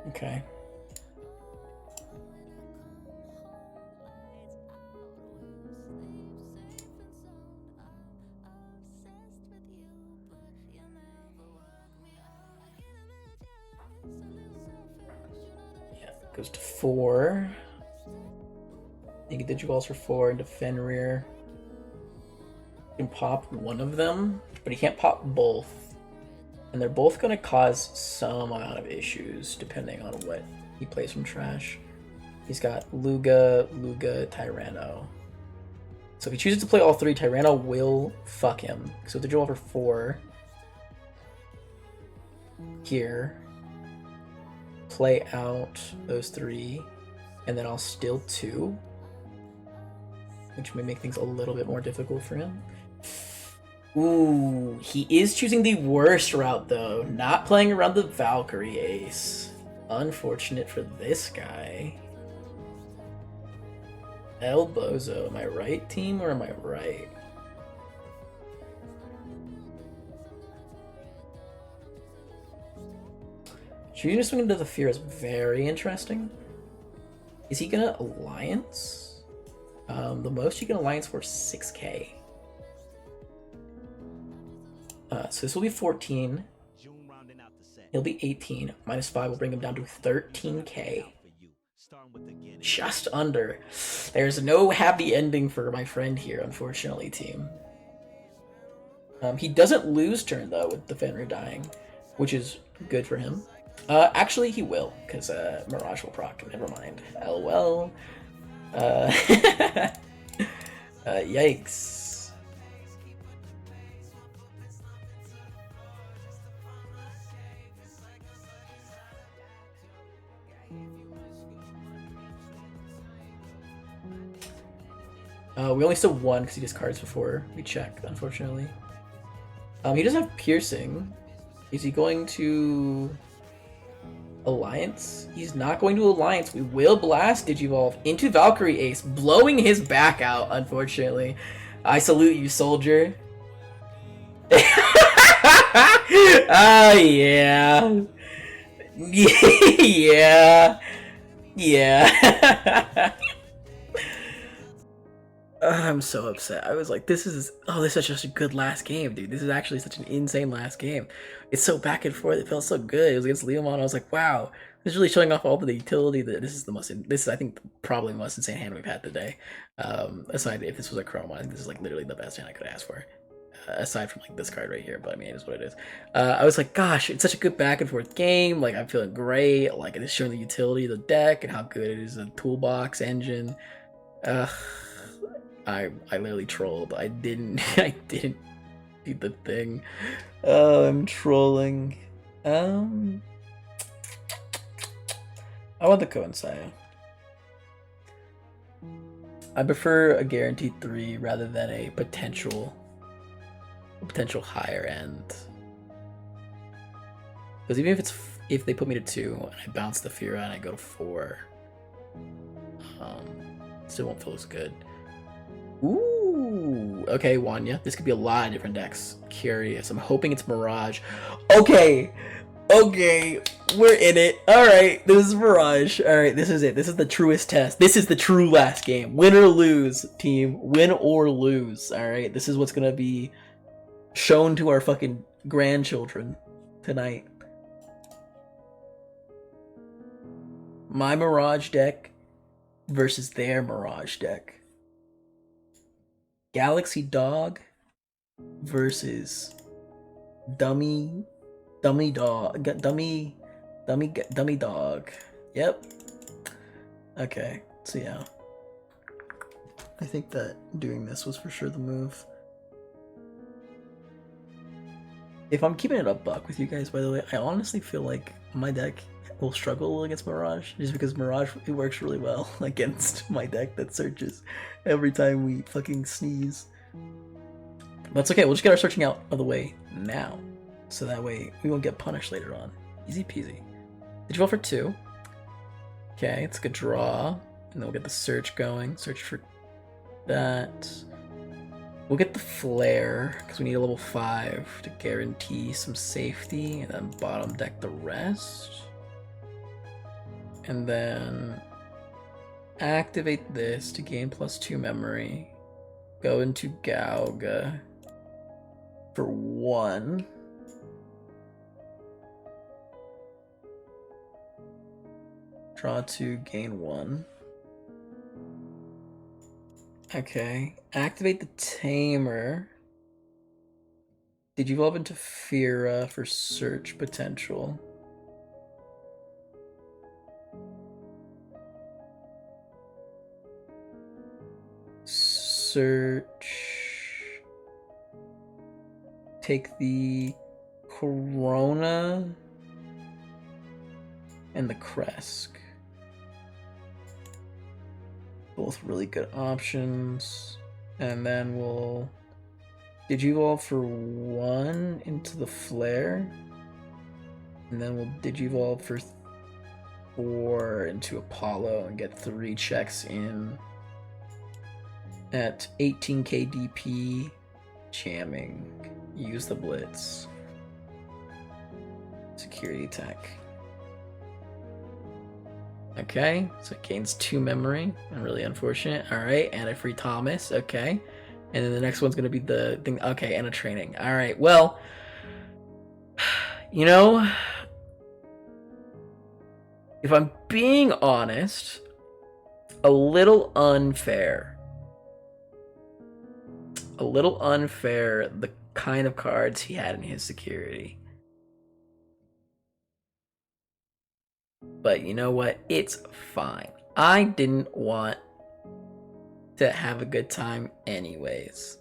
A: Okay. Yeah, goes to 4. You get Digivolves for 4 into Fenrir. You can pop one of them, but you can't pop both. And they're both going to cause some amount of issues depending on what he plays from trash. He's got Luga, Tyranno. So if he chooses to play all three, Tyranno will fuck him. So the draw for 4 here. Play out those 3, and then I'll steal 2, which may make things a little bit more difficult for him. Ooh, he is choosing the worst route though, not playing around the Valkyrie ace. Unfortunate for this guy. El Bozo, am I right, team, or am I right? Choosing to swing into the fear is very interesting. Is he gonna alliance? The most you can alliance for 6k. So this will be 14. He'll be 18. Minus 5 will bring him down to 13k. Just under. There's no happy ending for my friend here, unfortunately, team. He doesn't lose turn, though, with the Fenrir dying, which is good for him. Actually, he will, because Mirage will proc. Never mind. LOL. Yikes. We only still won because he discards before we check, unfortunately. He doesn't have piercing. Is he going to Alliance? He's not going to Alliance. We will blast Digivolve into Valkyrie Ace, blowing his back out, unfortunately. I salute you, soldier. Yeah. Yeah. Yeah. I'm so upset. I was like, this is such a good last game, dude. This is actually such an insane last game. It's so back and forth. It felt so good. It was against Leomon. I was like, wow, this is really showing off all the utility. That this is I think probably the most insane hand we've had today. Aside if this was a Chrome, I think this is like literally the best hand I could ask for. Aside from like this card right here, but I mean, it is what it is. I was like, gosh, it's such a good back and forth game. Like, I'm feeling great. Like, it is showing the utility of the deck and how good it is a toolbox engine. I literally trolled. I didn't do the thing. Oh, I'm trolling. I want the Coincide. I prefer a guaranteed 3 rather than a potential higher end. Because even if they put me to 2 and I bounce the Fira and I go to 4, still won't feel as good. Ooh, okay, Wanya. This could be a lot of different decks. Curious. I'm hoping it's Mirage. Okay, we're in it. Alright, this is Mirage. Alright, this is it. This is the truest test. This is the true last game. Win or lose, team. Win or lose. Alright, this is what's gonna be shown to our fucking grandchildren tonight. My Mirage deck versus their Mirage deck. Galaxy Dog versus Dummy Dog. Dummy Dog. Yep. Okay, so yeah. I think that doing this was for sure the move. If I'm keeping it a buck with you guys, by the way, I honestly feel like my deck will struggle against Mirage, just because Mirage, it works really well against my deck that searches every time we fucking sneeze. But it's okay, we'll just get our searching out of the way now, so that way we won't get punished later on. Easy peasy. Did you roll for 2? Okay, it's a good draw, and then we'll get the search going. Search for that. We'll get the flare, because we need a level 5 to guarantee some safety, and then bottom deck the rest. And then activate this to gain +2 memory. Go into Gauga for 1. Draw 2, gain 1. Okay. Activate the Tamer. Did you evolve into Fira for search potential? search. Take the Corona and the Kresk. Both really good options. And then we'll Digivolve for 1 into the Flare. And then we'll Digivolve for 4 into Apollo and get 3 checks in at 18k DP. Jamming. Use the Blitz. Security attack. Okay, so it gains 2 memory. Really unfortunate. Alright, and a free Thomas. Okay. And then the next one's going to be the thing. Okay, and a training. Alright, well, you know, if I'm being honest, a little unfair. A little unfair, the kind of cards he had in his security. But you know what? It's fine. I didn't want to have a good time anyways.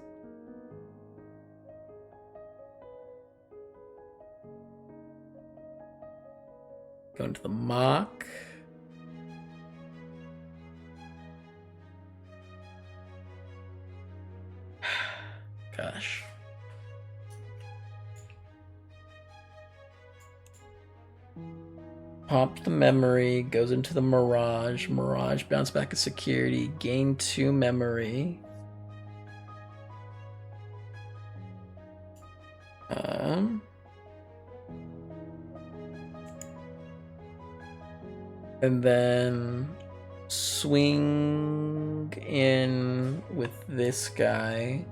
A: Going to the mock. Gosh. Pop the memory, goes into the Mirage. Mirage, bounce back a security, gain 2 memory. And then swing in with this guy.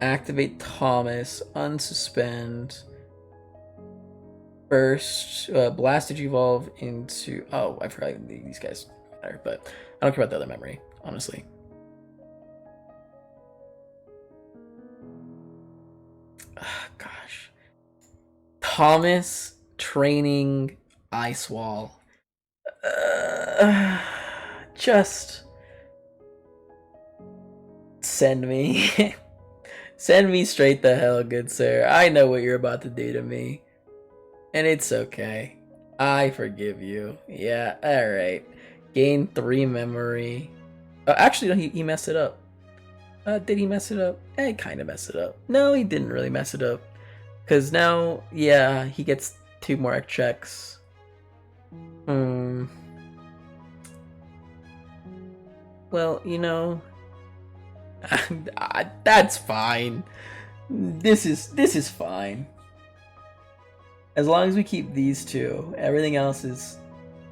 A: Activate Thomas, unsuspend. First, blast Digivolve into... Oh, I forgot these guys matter, but I don't care about the other memory, honestly. Gosh. Thomas, training, Ice Wall. Just... send me. Send me straight the hell, good sir. I know what you're about to do to me. And it's okay. I forgive you. Yeah, alright. Gain 3 memory. Actually, no, he messed it up. Did he mess it up? He kind of messed it up. No, he didn't really mess it up. Because now, yeah, he gets 2 more checks. Well, you know... that's fine. This is fine. As long as we keep these 2, everything else is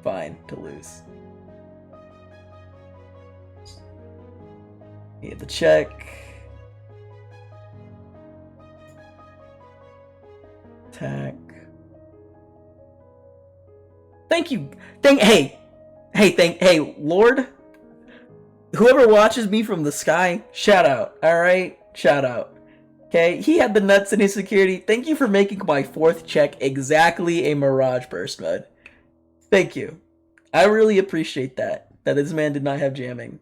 A: fine to lose. Get the check. Attack. Thank you. Hey, Lord. Whoever watches me from the sky, shout out. Alright? Shout out. Okay, he had the nuts in his security. Thank you for making my 4th check exactly a Mirage burst mode. Thank you. I really appreciate that. That this man did not have jamming.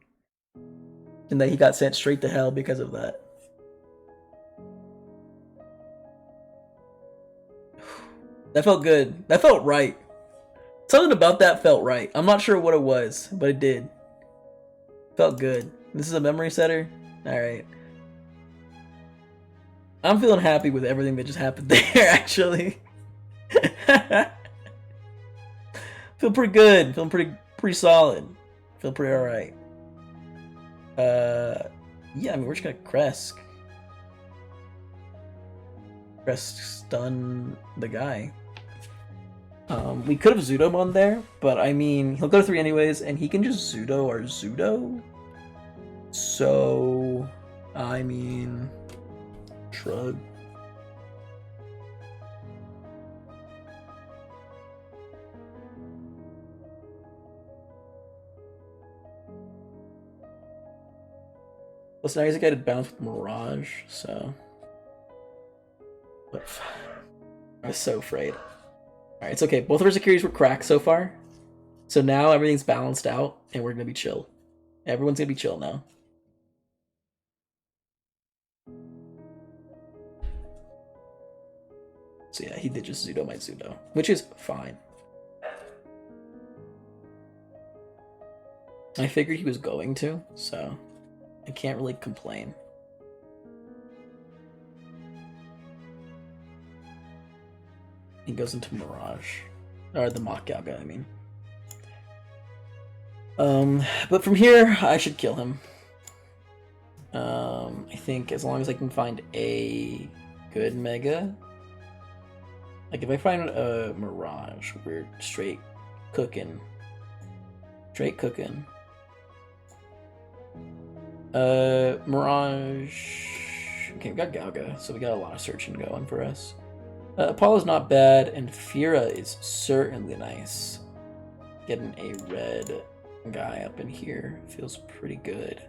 A: And that he got sent straight to hell because of that. That felt good. That felt right. Something about that felt right. I'm not sure what it was, but it did. Felt good. This is a memory setter? Alright. I'm feeling happy with everything that just happened there, actually. Feel pretty good. Feeling pretty solid. Feel pretty alright. Yeah, I mean, we're just gonna Kresk. Kresk stun the guy. We could have Zudo on there, but I mean, he'll go to 3 anyways, and he can just Zudo our Zudo. So, I mean, shrug. Plus, now he's a guy to bounce with Mirage, so. But I was so afraid. Alright, it's okay. Both of our securities were cracked so far. So now everything's balanced out, and we're gonna be chill. Everyone's gonna be chill now. So yeah, he did just Zudo my Zudo, which is fine. I figured he was going to, so I can't really complain. He goes into Mirage. Or the Mock Galga, I mean. But from here, I should kill him. I think as long as I can find a good Mega. Like, if I find a Mirage, we're straight cooking. Straight cooking. Mirage... Okay, we got Galga, so we got a lot of searching going for us. Apollo's not bad, and Fira is certainly nice. Getting a red guy up in here feels pretty good.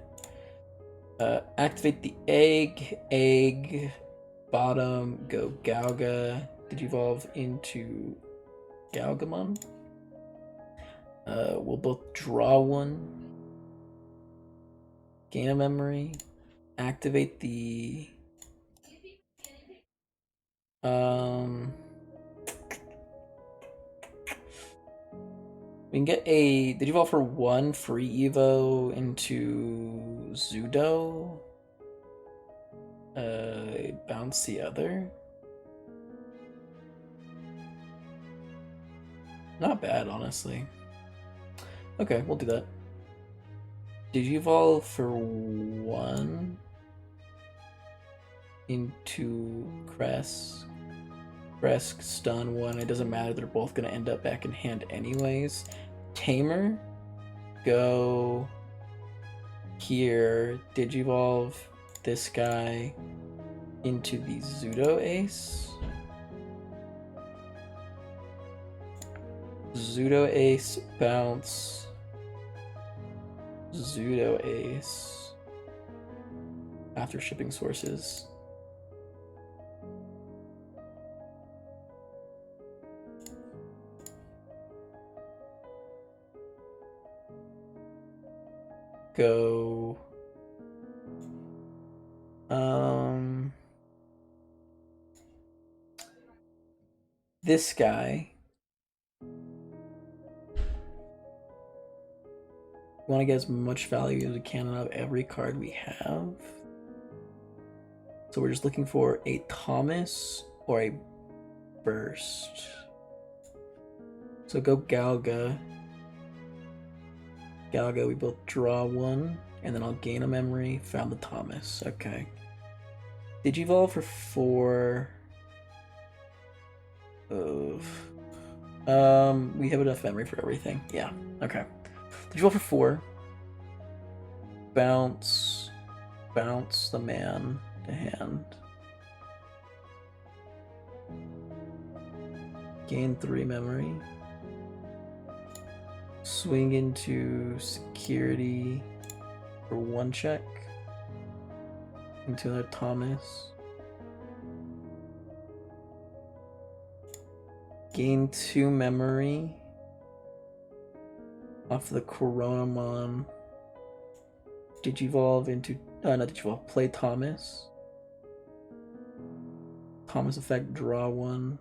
A: Activate the egg, bottom, go Galga. Did you evolve into Galgamon? We'll both draw one. Gain a memory. Activate the... We can get a... Did you evolve for one free Evo into Zudo? Bounce the other? Not bad, honestly. Okay, we'll do that. Did you evolve for one into Kresk? Kresk, stun one. It doesn't matter. They're both going to end up back in hand anyways. Tamer, go here. Digivolve this guy into the Zudo Ace. Zudo Ace, bounce. Zudo Ace. After shipping sources. Go. This guy. We want to get as much value as we can out of every card we have. So we're just looking for a Thomas or a Burst. So go Galga. Galga, we both draw one, and then I'll gain a memory. Found the Thomas. Okay. Digivolve for 4. We have enough memory for everything. Yeah. Okay. Digivolve for 4. Bounce the man to hand. Gain 3 memory. Swing into security for 1 check. Into another Thomas. Gain 2 memory. Off the Coronamon. Digivolve into... not Digivolve. Play Thomas. Thomas effect, draw 1.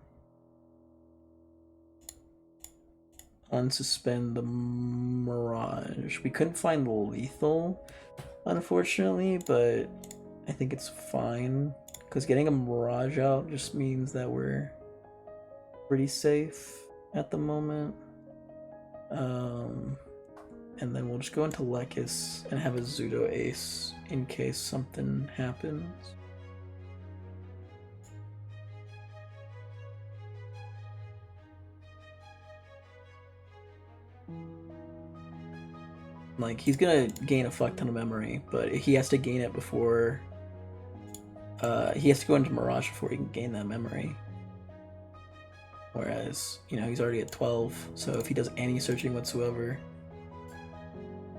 A: Unsuspend the Mirage. We couldn't find lethal, unfortunately, but I think it's fine. Because getting a Mirage out just means that we're pretty safe at the moment. And then we'll just go into Lekis and have a Zudo Ace in case something happens. Like, he's gonna gain a fuck ton of memory, but he has to gain it before... he has to go into Mirage before he can gain that memory. Whereas, you know, he's already at 12, so if he does any searching whatsoever,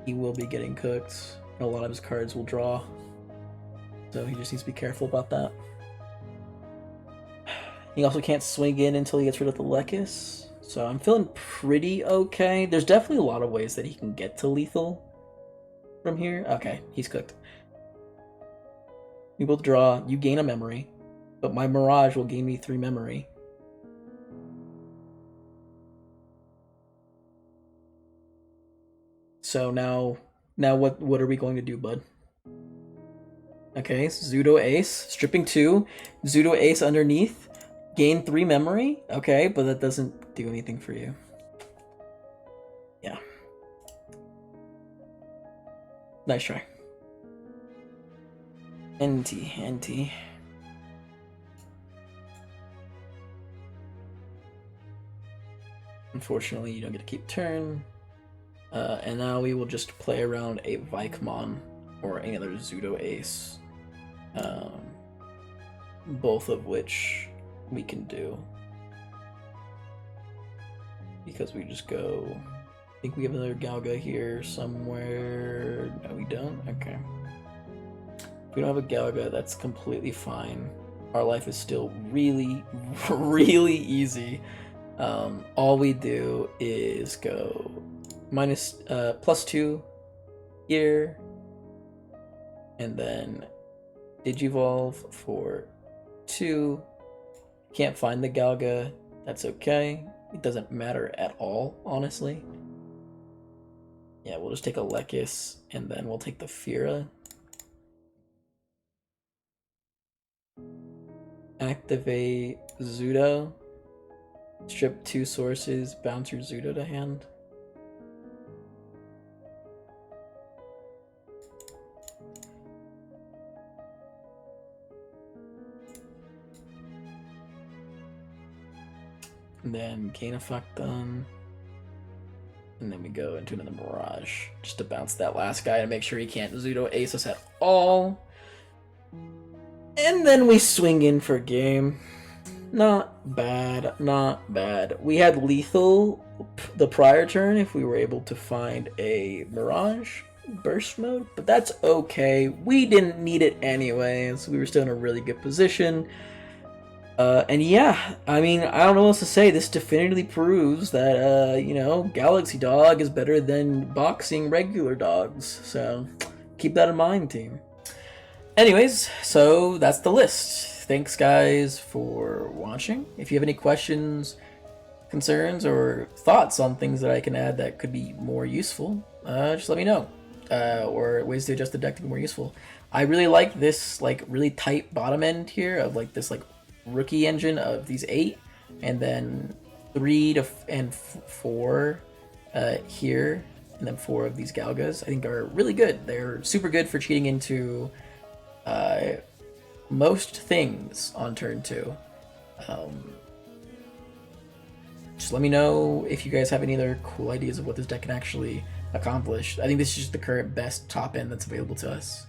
A: he will be getting cooked. And a lot of his cards will draw. So he just needs to be careful about that. He also can't swing in until he gets rid of the Lekis. So I'm feeling pretty okay. There's definitely a lot of ways that he can get to lethal. from here? Okay, he's cooked. We both draw. You gain a memory, but my Mirage will gain me 3 memory. So now what are we going to do, bud? Okay, Zudo Ace, stripping 2, Zudo Ace underneath, gain 3 memory. Okay, but that doesn't do anything for you. Yeah. Nice try. NT. Unfortunately, you don't get to keep turn. And now we will just play around a Vikemon or any other Zudo Ace. Both of which we can do. Because we just go... I think we have another Galga here somewhere. No, we don't? Okay. If we don't have a Galga, that's completely fine. Our life is still really, really easy. All we do is go +2 here, and then Digivolve for 2. Can't find the Galga, that's okay. It doesn't matter at all, honestly. Yeah, we'll just take a Lekis, and then we'll take the Fira. Activate Zudo. Strip 2 sources, bounce your Zudo to hand. And then gain effect done. And then we go into another Mirage just to bounce that last guy to make sure he can't Zudo Ace us at all. And then we swing in for game. Not bad, not bad. We had lethal the prior turn if we were able to find a Mirage burst mode, but that's okay. We didn't need it anyways. We were still in a really good position. And yeah, I mean, I don't know what else to say. This definitively proves that, you know, Galaxy Dog is better than boxing regular dogs. So keep that in mind, team. Anyways, so that's the list. Thanks, guys, for watching. If you have any questions, concerns, or thoughts on things that I can add that could be more useful, just let me know. Or ways to adjust the deck to be more useful. I really like this, like, really tight bottom end here of, like, this, like, rookie engine of these 8, and then 3 and 4 here, and then 4 of these Galgas, I think are really good. They're super good for cheating into most things on turn 2. Just let me know if you guys have any other cool ideas of what this deck can actually accomplish. I think this is just the current best top end that's available to us.